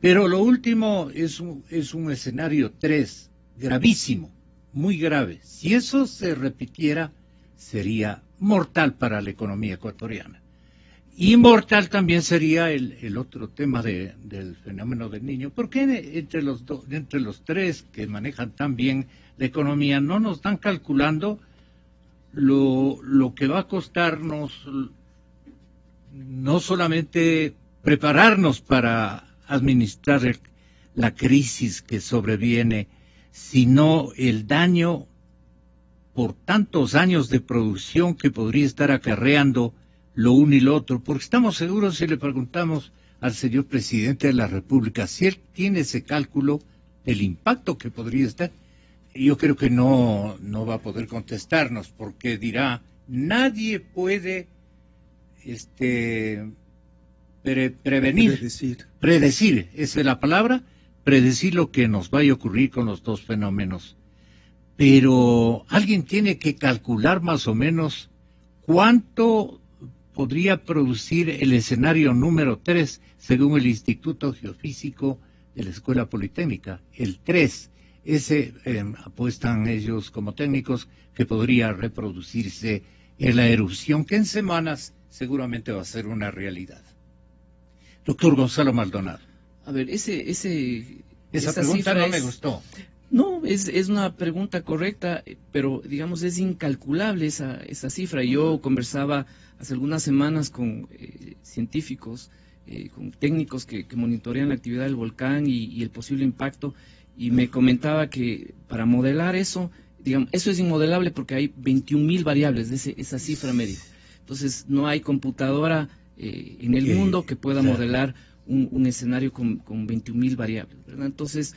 Pero lo último es un escenario 3, gravísimo, muy grave. Si eso se repitiera, sería mortal para la economía ecuatoriana. Inmortal también sería el otro tema del fenómeno del niño. ¿Por qué entre los tres que manejan tan bien la economía no nos están calculando lo que va a costarnos no solamente prepararnos para administrar la crisis que sobreviene, sino el daño por tantos años de producción que podría estar acarreando lo uno y lo otro? Porque estamos seguros, si le preguntamos al señor presidente de la República si él tiene ese cálculo del impacto que podría estar, yo creo que no va a poder contestarnos, porque dirá, nadie puede predecir, esa es la palabra, predecir lo que nos vaya a ocurrir con los dos fenómenos. Pero alguien tiene que calcular más o menos cuánto podría producir el escenario número 3, según el Instituto Geofísico de la Escuela Politécnica. El 3, ese apuestan ellos como técnicos que podría reproducirse en la erupción, que en semanas seguramente va a ser una realidad. Doctor Gonzalo Maldonado. A ver, esa pregunta no me gustó. No, es una pregunta correcta, pero digamos es incalculable esa cifra. Yo conversaba hace algunas semanas con científicos, con técnicos que monitorean la actividad del volcán y el posible impacto, y me comentaba que para modelar eso, digamos, eso es inmodelable porque hay 21.000 variables de esa cifra media. Entonces no hay computadora en el mundo que pueda modelar un escenario con 21.000 variables, ¿verdad? Entonces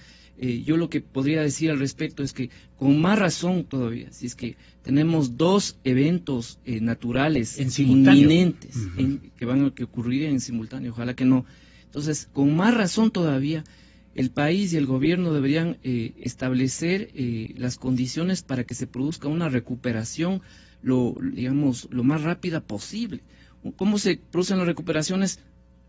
yo lo que podría decir al respecto es que con más razón todavía, si es que tenemos dos eventos naturales inminentes que van a ocurrir en simultáneo, ojalá que no. Entonces, con más razón todavía, el país y el gobierno deberían establecer las condiciones para que se produzca una recuperación lo más rápida posible. ¿Cómo se producen las recuperaciones?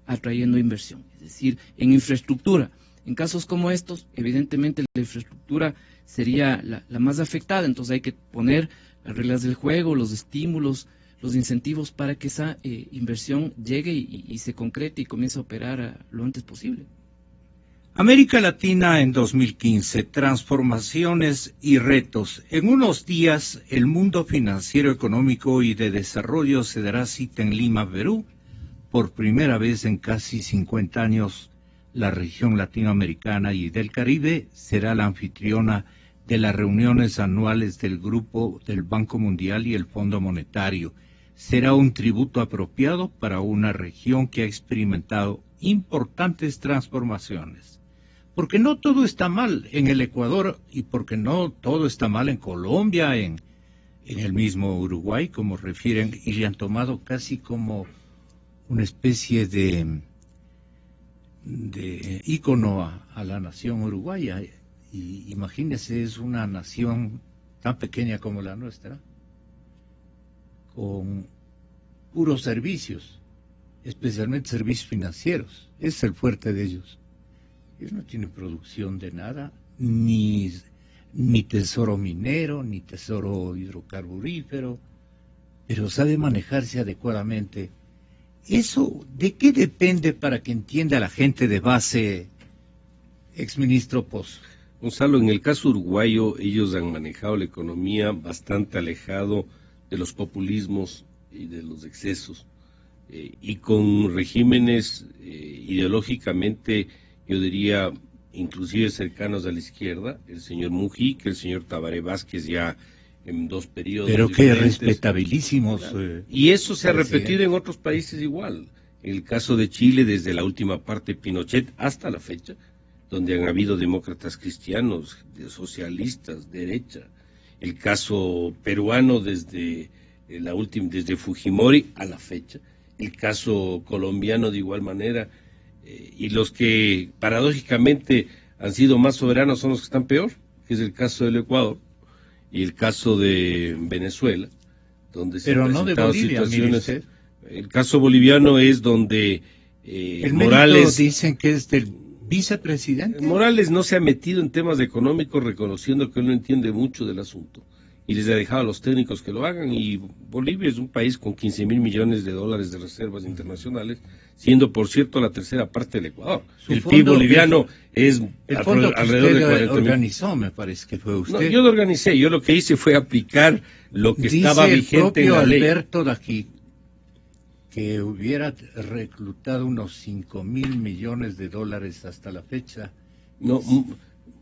Atrayendo inversión, es decir, en infraestructura. En casos como estos, evidentemente la infraestructura sería la más afectada, entonces hay que poner las reglas del juego, los estímulos, los incentivos para que esa inversión llegue y se concrete y comience a operar lo antes posible. América Latina en 2015, transformaciones y retos. En unos días, el mundo financiero, económico y de desarrollo se dará cita en Lima, Perú. Por primera vez en casi 50 años, la región latinoamericana y del Caribe será la anfitriona de las reuniones anuales del Grupo del Banco Mundial y el Fondo Monetario. Será un tributo apropiado para una región que ha experimentado importantes transformaciones. Porque no todo está mal en el Ecuador y porque no todo está mal en Colombia, en el mismo Uruguay, como refieren, y le han tomado casi como una especie de ícono a la nación uruguaya. Y imagínese, es una nación tan pequeña como la nuestra, con puros servicios, especialmente servicios financieros. Es el fuerte de ellos. Ellos no tienen producción de nada, ni tesoro minero, ni tesoro hidrocarburífero, pero sabe manejarse adecuadamente. ¿Eso de qué depende para que entienda la gente de base, exministro Pozo? Gonzalo, en el caso uruguayo, ellos han manejado la economía bastante alejado de los populismos y de los excesos, y con regímenes ideológicamente, yo diría, inclusive cercanos a la izquierda, el señor Mujica, el señor Tabaré Vázquez, ya en dos periodos pero que respetabilísimos. Y eso se ha repetido en otros países igual. En el caso de Chile, desde la última parte de Pinochet hasta la fecha, donde han habido demócratas cristianos, socialistas, derecha. El caso peruano desde desde Fujimori a la fecha. El caso colombiano de igual manera. Y los que paradójicamente han sido más soberanos son los que están peor, que es el caso del Ecuador y el caso de Venezuela, donde se han presentado situaciones. El caso boliviano es donde Morales dicen que es del vicepresidente. Morales no se ha metido en temas económicos, reconociendo que él no entiende mucho del asunto y les ha dejado a los técnicos que lo hagan, y Bolivia es un país con 15.000 millones de dólares de reservas internacionales, siendo por cierto la tercera parte del Ecuador. El PIB boliviano es alrededor de 40.000. Organizó, me parece que fue usted. No, yo lo organicé, yo lo que hice fue aplicar lo que estaba vigente en la ley. Alberto de aquí que hubiera reclutado unos 5.000 millones de dólares hasta la fecha. No,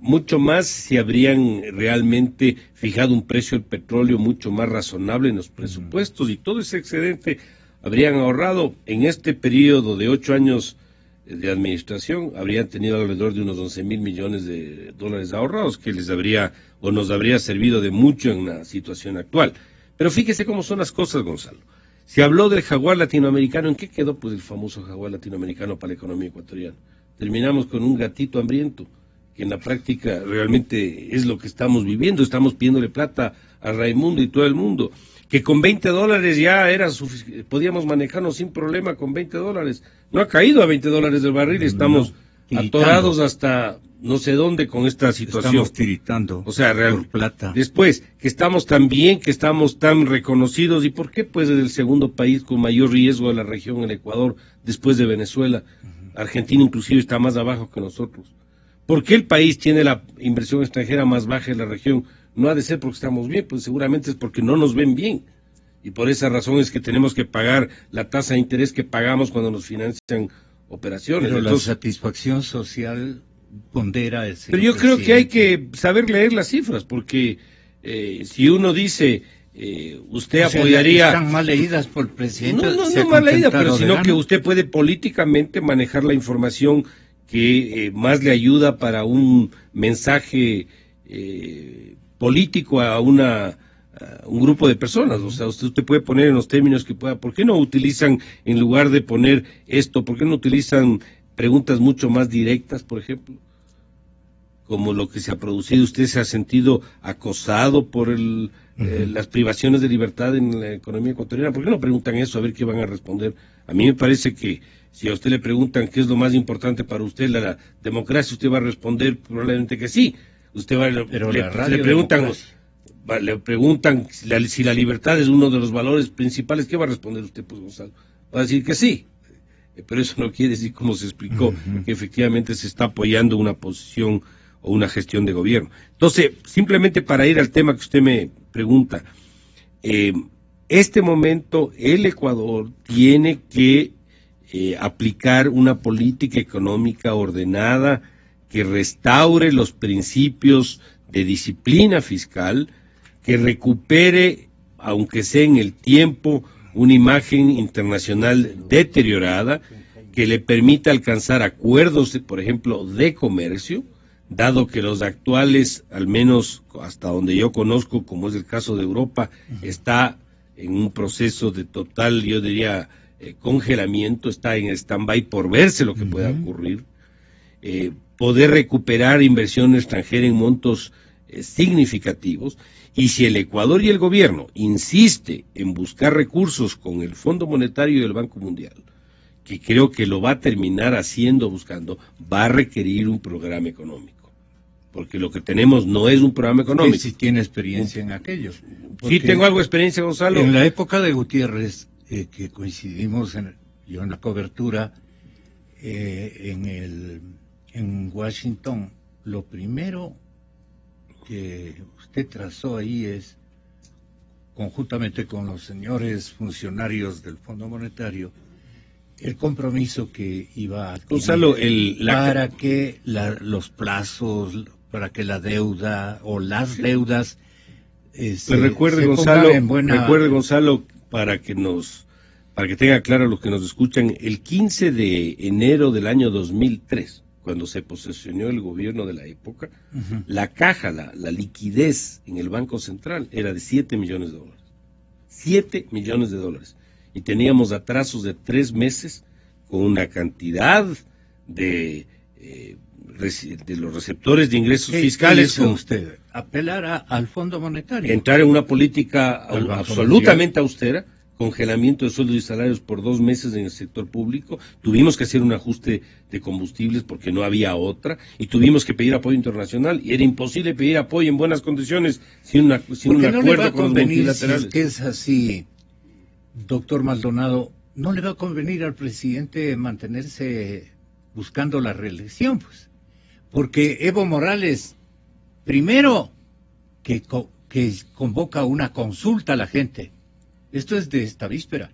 mucho más si habrían realmente fijado un precio del petróleo mucho más razonable en los presupuestos, y todo ese excedente habrían ahorrado en este periodo de 8 años de administración, habrían tenido alrededor de unos 11.000 millones de dólares ahorrados, que les habría o nos habría servido de mucho en la situación actual. Pero fíjese cómo son las cosas, Gonzalo. Se habló del jaguar latinoamericano. ¿En qué quedó pues el famoso jaguar latinoamericano para la economía ecuatoriana? Terminamos con un gatito hambriento, que en la práctica realmente es lo que estamos viviendo. Estamos pidiéndole plata a Raimundo y todo el mundo, que con $20 ya era suficiente, podíamos manejarnos sin problema con $20. No ha caído a $20 el barril, estamos atorados hasta no sé dónde con esta situación. Estamos tiritando, o sea, por plata. Después, que estamos tan bien, que estamos tan reconocidos, ¿y por qué pues es el segundo país con mayor riesgo de la región, el Ecuador, después de Venezuela? Argentina inclusive está más abajo que nosotros. ¿Por qué el país tiene la inversión extranjera más baja en la región? No ha de ser porque estamos bien, pues seguramente es porque no nos ven bien. Y por esa razón es que tenemos que pagar la tasa de interés que pagamos cuando nos financian operaciones. Pero entonces, la satisfacción social pondera ese. Pero yo creo que hay que saber leer las cifras, porque si uno dice, usted apoyaría... Están mal leídas por el presidente. No mal leídas, pero sino que usted puede políticamente manejar la información que más le ayuda para un mensaje político a un grupo de personas. O sea, usted puede poner en los términos que pueda. ¿Por qué no utilizan, en lugar de poner esto, por qué no utilizan preguntas mucho más directas, por ejemplo? Como lo que se ha producido. ¿Usted se ha sentido acosado por las privaciones de libertad en la economía ecuatoriana? ¿Por qué no preguntan eso a ver qué van a responder? A mí me parece que si a usted le preguntan qué es lo más importante para usted, la democracia, usted va a responder probablemente que sí. Usted va, le preguntan si la libertad es uno de los valores principales, ¿qué va a responder usted, pues, Gonzalo? Va a decir que sí. Pero eso no quiere decir, como se explicó, que efectivamente se está apoyando una posición o una gestión de gobierno. Entonces, simplemente para ir al tema que usted me pregunta, este momento el Ecuador tiene que aplicar una política económica ordenada que restaure los principios de disciplina fiscal, que recupere, aunque sea en el tiempo, una imagen internacional deteriorada, que le permita alcanzar acuerdos, por ejemplo, de comercio, dado que los actuales, al menos hasta donde yo conozco, como es el caso de Europa, está en un proceso de total, yo diría, congelamiento, está en stand-by por verse lo que pueda ocurrir, poder recuperar inversión extranjera en montos significativos. Y si el Ecuador y el gobierno insiste en buscar recursos con el Fondo Monetario y el Banco Mundial, que creo que lo va a terminar buscando, va a requerir un programa económico. Porque lo que tenemos no es un programa económico. Sí tiene experiencia en aquello. Sí tengo algo de experiencia, Gonzalo. En la época de Gutiérrez, que coincidimos yo en la cobertura en Washington, lo primero que usted trazó ahí es, conjuntamente con los señores funcionarios del Fondo Monetario, el compromiso que iba a adquirir, Gonzalo, para que los plazos, para que la deuda o las deudas recuerde, Gonzalo, para que tenga claro los que nos escuchan, el 15 de enero del año 2003, cuando se posesionó el gobierno de la época, la caja, la liquidez en el Banco Central era de $7 millones. $7 millones. Y teníamos atrasos de 3 meses con una cantidad de los receptores de ingresos fiscales. ¿Qué hizo usted? Apelar al Fondo Monetario. Entrar en una política absolutamente austera, congelamiento de sueldos y salarios por 2 meses en el sector público, tuvimos que hacer un ajuste de combustibles porque no había otra, y tuvimos que pedir apoyo internacional, y era imposible pedir apoyo en buenas condiciones sin un acuerdo con los multilaterales. Si es que es así, doctor Maldonado, no le va a convenir al presidente mantenerse buscando la reelección, pues, porque Evo Morales, primero, que convoca una consulta a la gente. Esto es de esta víspera.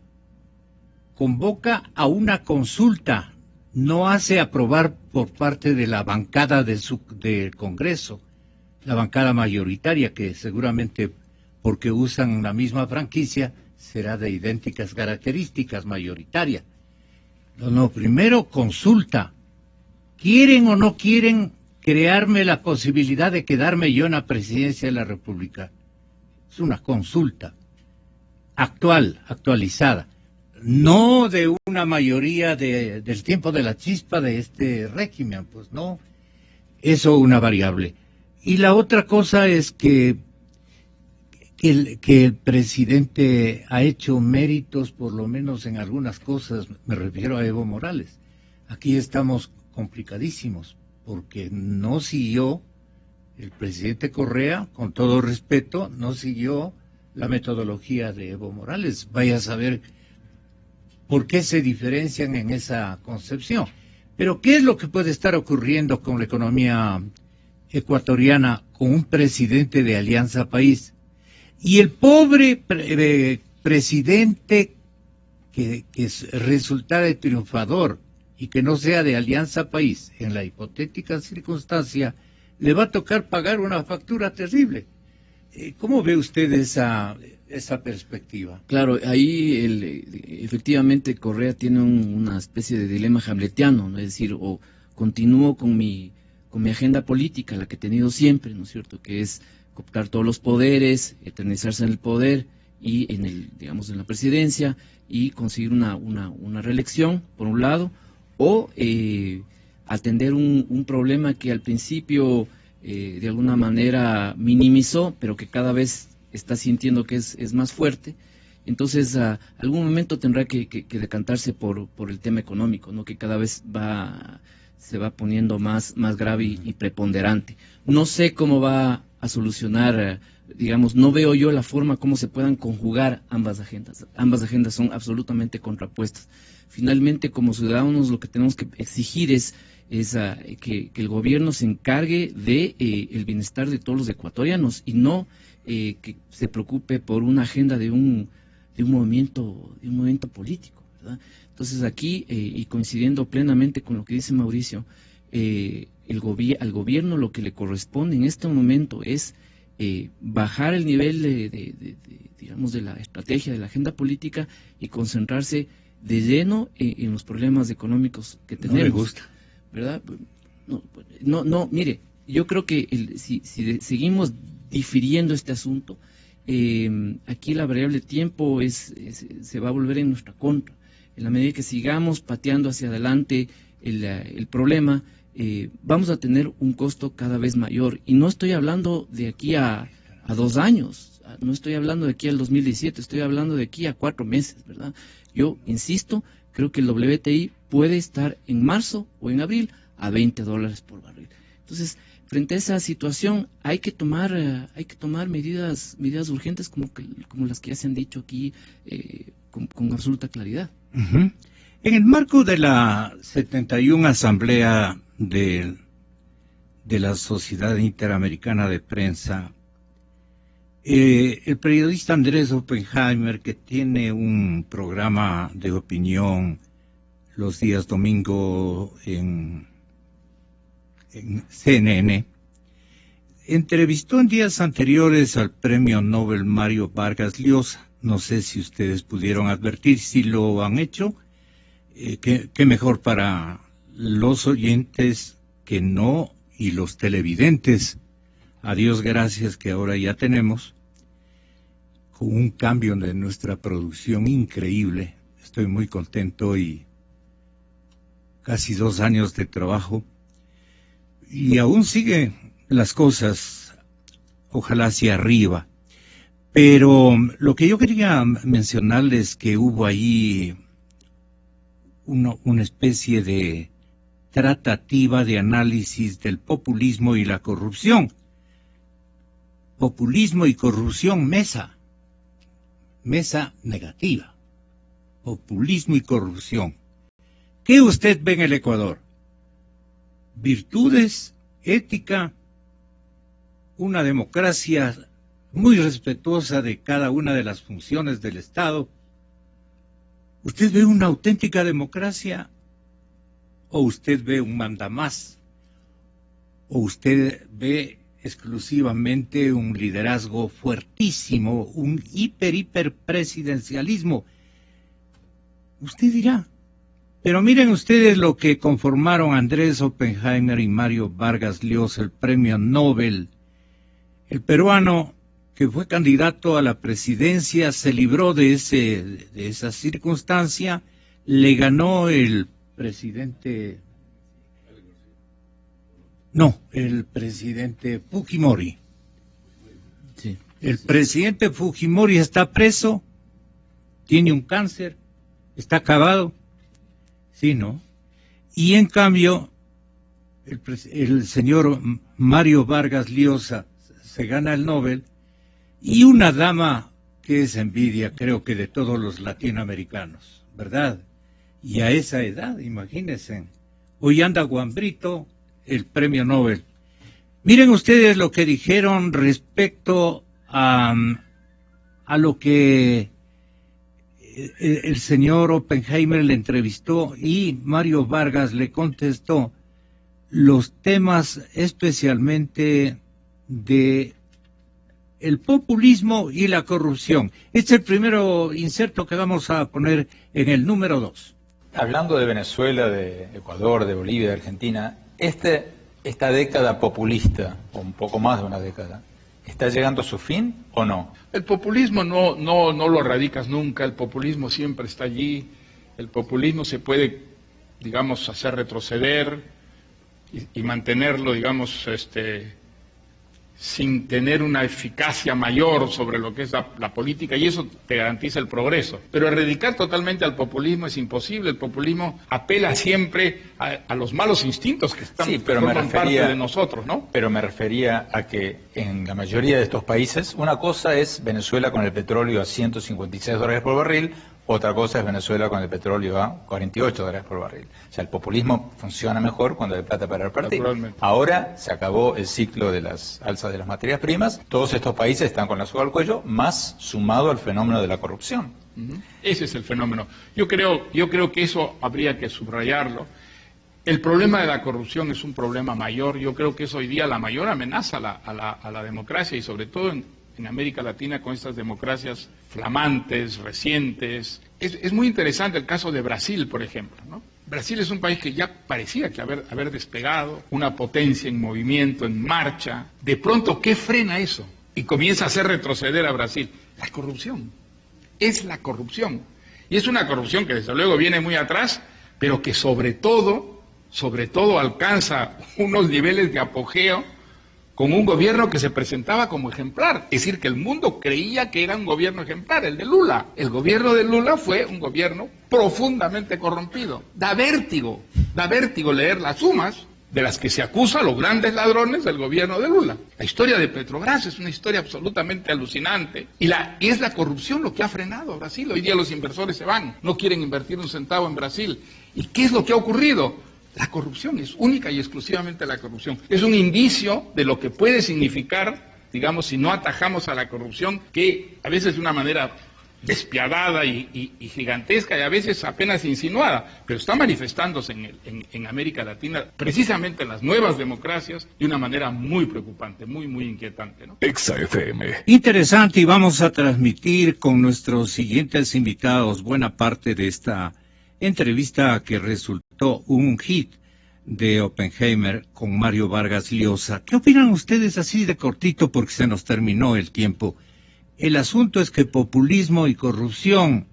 Convoca a una consulta, no hace aprobar por parte de la bancada del Congreso, la bancada mayoritaria, que seguramente, porque usan la misma franquicia, será de idénticas características, mayoritaria. No, primero consulta. ¿Quieren o no quieren crearme la posibilidad de quedarme yo en la presidencia de la República? Es una consulta actualizada, no de una mayoría del tiempo de la chispa de este régimen, pues no, eso una variable. Y la otra cosa es que el presidente ha hecho méritos, por lo menos en algunas cosas, me refiero a Evo Morales. Aquí estamos complicadísimos, porque no siguió, el presidente Correa, con todo respeto, no siguió la metodología de Evo Morales. Vaya a saber por qué se diferencian en esa concepción. Pero ¿qué es lo que puede estar ocurriendo con la economía ecuatoriana con un presidente de Alianza País? Y el pobre presidente que resultara triunfador y que no sea de Alianza País, en la hipotética circunstancia, le va a tocar pagar una factura terrible. ¿Cómo ve usted esa perspectiva? Claro, ahí efectivamente Correa tiene una especie de dilema hamletiano, ¿no? Es decir, o continúo con mi agenda política, la que he tenido siempre, ¿no es cierto?, que es cooptar todos los poderes, eternizarse en el poder y en la presidencia, y conseguir una reelección, por un lado, o atender un problema que al principio de alguna manera minimizó, pero que cada vez está sintiendo que es más fuerte. Entonces, algún momento tendrá que decantarse por el tema económico, ¿no?, que cada vez se va poniendo más grave y preponderante. No sé cómo va a solucionar, no veo yo la forma como se puedan conjugar ambas agendas. Ambas agendas son absolutamente contrapuestas. Finalmente, como ciudadanos, lo que tenemos que exigir es que el gobierno se encargue de el bienestar de todos los ecuatorianos, y no que se preocupe por una agenda de un movimiento político, ¿verdad? Entonces aquí, y coincidiendo plenamente con lo que dice Mauricio, al gobierno lo que le corresponde en este momento es bajar el nivel de la estrategia, de la agenda política, y concentrarse de lleno en los problemas económicos que tenemos. No me gusta, ¿verdad? No, mire, yo creo que si seguimos difiriendo este asunto, aquí la variable tiempo se va a volver en nuestra contra. En la medida que sigamos pateando hacia adelante el problema, vamos a tener un costo cada vez mayor. Y no estoy hablando de aquí a 2 años, no estoy hablando de aquí al 2017, estoy hablando de aquí a 4 meses, ¿verdad? Yo insisto, creo que el WTI puede estar en marzo o en abril a $20 por barril. Entonces, frente a esa situación, hay que tomar medidas urgentes como las que ya se han dicho aquí con absoluta claridad. Uh-huh. En el marco de la 71 Asamblea de la Sociedad Interamericana de Prensa, el periodista Andrés Oppenheimer, que tiene un programa de opinión los días domingo en CNN, entrevistó en días anteriores al premio Nobel Mario Vargas Llosa. No sé si ustedes pudieron advertir, si lo han hecho, qué mejor para los oyentes que no, y los televidentes. A Dios gracias que ahora ya tenemos, con un cambio de nuestra producción increíble. Estoy muy contento, y casi 2 años de trabajo, y aún siguen las cosas, ojalá hacia arriba. Pero lo que yo quería mencionarles es que hubo ahí una especie de tratativa de análisis del populismo y la corrupción. Populismo y corrupción, mesa negativa. Populismo y corrupción. ¿Qué usted ve en el Ecuador? Virtudes, ética, una democracia muy respetuosa de cada una de las funciones del Estado. ¿Usted ve una auténtica democracia o usted ve un mandamás? ¿O usted ve exclusivamente un liderazgo fuertísimo, un hiper presidencialismo? Usted dirá. Pero miren ustedes lo que conformaron Andrés Oppenheimer y Mario Vargas Llosa, el premio Nobel. El peruano que fue candidato a la presidencia se libró de esa circunstancia, le ganó el presidente Fujimori. Sí. El presidente Fujimori está preso, tiene un cáncer, está acabado, ¿sí, no? Y en cambio, el señor Mario Vargas Llosa se gana el Nobel, y una dama que es envidia, creo que de todos los latinoamericanos, ¿verdad? Y a esa edad, imagínense, hoy anda Guambrito, el premio Nobel. Miren ustedes lo que dijeron respecto a lo que el señor Oppenheimer le entrevistó y Mario Vargas le contestó los temas especialmente de el populismo y la corrupción. Este es el primero inserto que vamos a poner en el número 2. Hablando de Venezuela, de Ecuador, de Bolivia, de Argentina, esta década populista, o un poco más de una década, ¿está llegando a su fin o no? El populismo no lo erradicas nunca, el populismo siempre está allí, el populismo se puede, digamos, hacer retroceder y mantenerlo, digamos, sin tener una eficacia mayor sobre lo que es la política, y eso te garantiza el progreso. Pero erradicar totalmente al populismo es imposible. El populismo apela siempre a los malos instintos que forman parte de nosotros, ¿no? Pero me refería a que en la mayoría de estos países, una cosa es Venezuela con el petróleo a $156 por barril, otra cosa es Venezuela con el petróleo a $48 por barril. O sea, el populismo funciona mejor cuando hay plata para repartir. Ahora se acabó el ciclo de las alzas de las materias primas. Todos estos países están con la soga al cuello, más sumado al fenómeno de la corrupción. Ese es el fenómeno. Yo creo que eso habría que subrayarlo. El problema de la corrupción es un problema mayor. Yo creo que es hoy día la mayor amenaza a la democracia, y sobre todo en América Latina, con estas democracias flamantes, recientes. Es muy interesante el caso de Brasil, por ejemplo, ¿no? Brasil es un país que ya parecía que haber despegado, una potencia en movimiento, en marcha. De pronto, ¿qué frena eso? Y comienza a hacer retroceder a Brasil. La corrupción. Es la corrupción. Y es una corrupción que desde luego viene muy atrás, pero que sobre todo alcanza unos niveles de apogeo con un gobierno que se presentaba como ejemplar. Es decir, que el mundo creía que era un gobierno ejemplar, el de Lula. El gobierno de Lula fue un gobierno profundamente corrompido. Da vértigo leer las sumas de las que se acusa a los grandes ladrones del gobierno de Lula. La historia de Petrobras es una historia absolutamente alucinante, y es la corrupción lo que ha frenado a Brasil. Hoy día los inversores se van, no quieren invertir un centavo en Brasil. ¿Y qué es lo que ha ocurrido? La corrupción es única y exclusivamente la corrupción. Es un indicio de lo que puede significar, digamos, si no atajamos a la corrupción, que a veces de una manera despiadada y gigantesca, y a veces apenas insinuada, pero está manifestándose en América Latina, precisamente en las nuevas democracias, de una manera muy preocupante, muy inquietante, ¿no? Exa FM. Interesante, y vamos a transmitir con nuestros siguientes invitados buena parte de esta entrevista que resultó un hit de Oppenheimer con Mario Vargas Llosa. ¿Qué opinan ustedes así de cortito, porque se nos terminó el tiempo? El asunto es que populismo y corrupción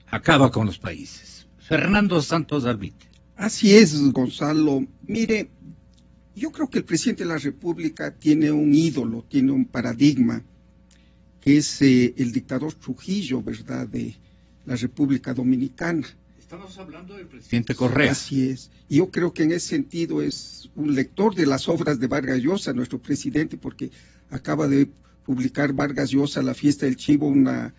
acaba con los países. Fernando Santos Alvite. Así es, Gonzalo. Mire, yo creo que el presidente de la República tiene un ídolo, tiene un paradigma, que es el dictador Trujillo, ¿verdad?, de la República Dominicana. Estamos hablando del presidente Correa. Así es. Yo creo que en ese sentido es un lector de las obras de Vargas Llosa, nuestro presidente, porque acaba de publicar Vargas Llosa, La fiesta del chivo, una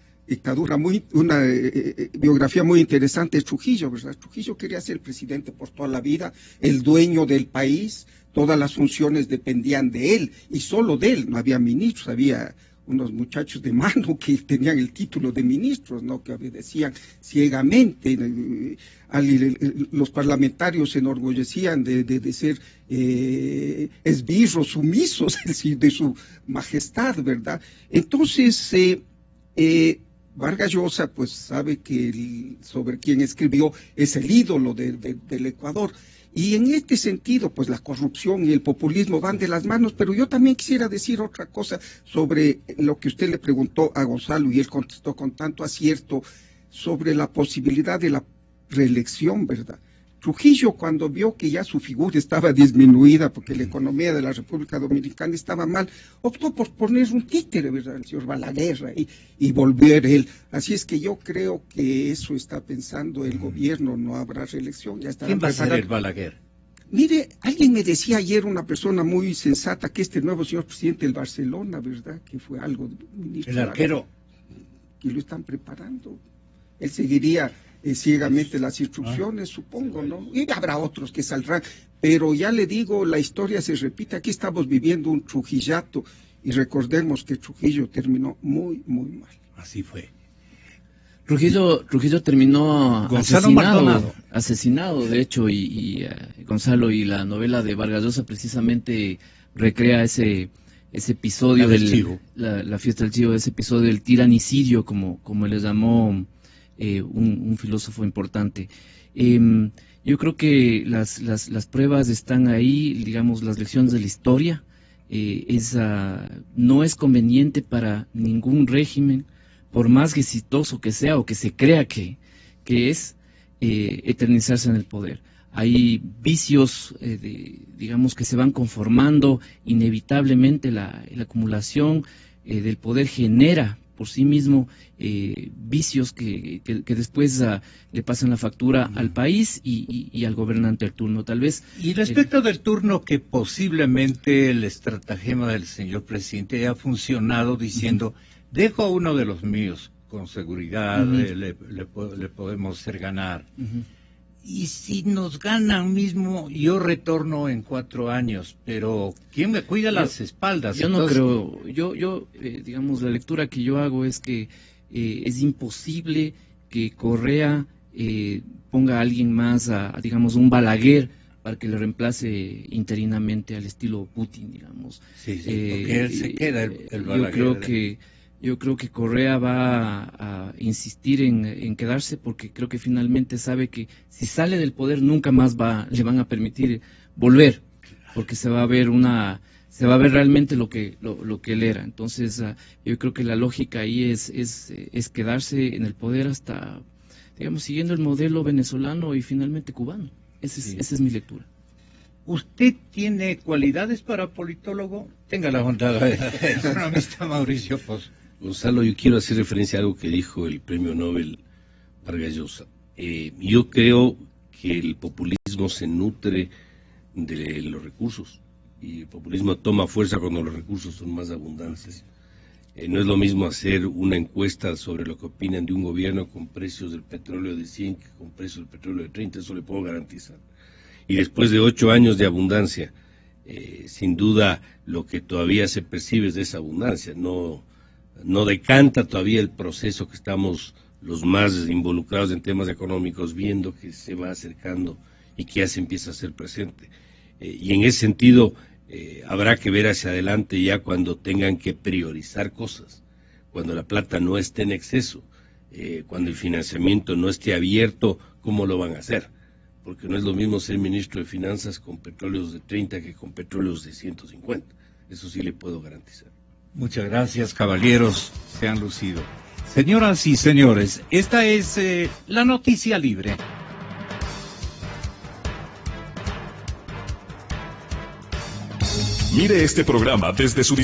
biografía muy interesante de Trujillo, ¿verdad? Trujillo quería ser presidente por toda la vida, el dueño del país, todas las funciones dependían de él, y solo de él, no había ministros, había unos muchachos de mano que tenían el título de ministros, ¿no?, que obedecían ciegamente. Los parlamentarios se enorgullecían de ser esbirros, sumisos de su majestad, ¿verdad? Entonces, Vargas Llosa, pues sabe que sobre quien escribió es el ídolo del Ecuador. Y en este sentido, pues la corrupción y el populismo van de las manos, pero yo también quisiera decir otra cosa sobre lo que usted le preguntó a Gonzalo y él contestó con tanto acierto sobre la posibilidad de la reelección, ¿verdad? Trujillo, cuando vio que ya su figura estaba disminuida porque la economía de la República Dominicana estaba mal, optó por poner un títere, ¿verdad?, el señor Balaguer, y volver él. Así es que yo creo que eso está pensando el gobierno, no habrá reelección. Ya ¿Quién va a ser el Balaguer? Mire, alguien me decía ayer, una persona muy sensata, que este nuevo señor presidente del Barcelona, ¿verdad?, que fue algo ministro. El arquero. Que lo están preparando. Él seguiría ciegamente las instrucciones, supongo, ¿no? Y habrá otros que saldrán, pero ya le digo, la historia se repite. Aquí estamos viviendo un Trujillato, y recordemos que Trujillo terminó muy, muy mal. Así fue. Trujillo terminó asesinado, de hecho, y Gonzalo, y la novela de Vargas Llosa precisamente recrea ese episodio la fiesta del chivo, ese episodio del tiranicidio, como le llamó un filósofo importante. Yo creo que las pruebas están ahí, digamos, las lecciones de la historia. No es conveniente para ningún régimen, por más exitoso que sea o que se crea que es, eternizarse en el poder. Hay vicios, digamos, que se van conformando inevitablemente. La acumulación del poder genera por sí mismo vicios que después le pasan la factura al país y al gobernante al turno, tal vez. Y respecto del turno, que posiblemente el estratagema del señor presidente ha funcionado diciendo, dejo a uno de los míos con seguridad, le podemos hacer ganar. Y si nos ganan mismo, yo retorno en 4 años, pero ¿quién me cuida las espaldas? Yo no creo, digamos, la lectura que yo hago es que es imposible que Correa ponga a alguien más, digamos, un Balaguer, para que le reemplace interinamente al estilo Putin, digamos. Sí, porque él se queda el Balaguer. Yo creo que Correa va a insistir en quedarse, porque creo que finalmente sabe que si sale del poder nunca más le van a permitir volver, porque se va a ver realmente lo que él era. Entonces yo creo que la lógica ahí es quedarse en el poder hasta, digamos, siguiendo el modelo venezolano y finalmente cubano. Esa es mi lectura. ¿Usted tiene cualidades para politólogo? Tenga la bondad de economista Mauricio Pozo. Gonzalo, yo quiero hacer referencia a algo que dijo el premio Nobel Vargas Llosa. Yo creo que el populismo se nutre de los recursos, y el populismo toma fuerza cuando los recursos son más abundantes. No es lo mismo hacer una encuesta sobre lo que opinan de un gobierno con precios del petróleo de 100 que con precios del petróleo de 30, eso le puedo garantizar. Y después de 8 años de abundancia, sin duda lo que todavía se percibe es de esa abundancia, no decanta todavía el proceso que estamos los más involucrados en temas económicos viendo que se va acercando y que ya se empieza a hacer presente. Y en ese sentido habrá que ver hacia adelante ya cuando tengan que priorizar cosas, cuando la plata no esté en exceso, cuando el financiamiento no esté abierto, ¿cómo lo van a hacer? Porque no es lo mismo ser ministro de Finanzas con petróleos de 30 que con petróleos de 150. Eso sí le puedo garantizar. Muchas gracias, caballeros. Se han lucido. Señoras y señores, esta es la noticia libre. Mire este programa desde su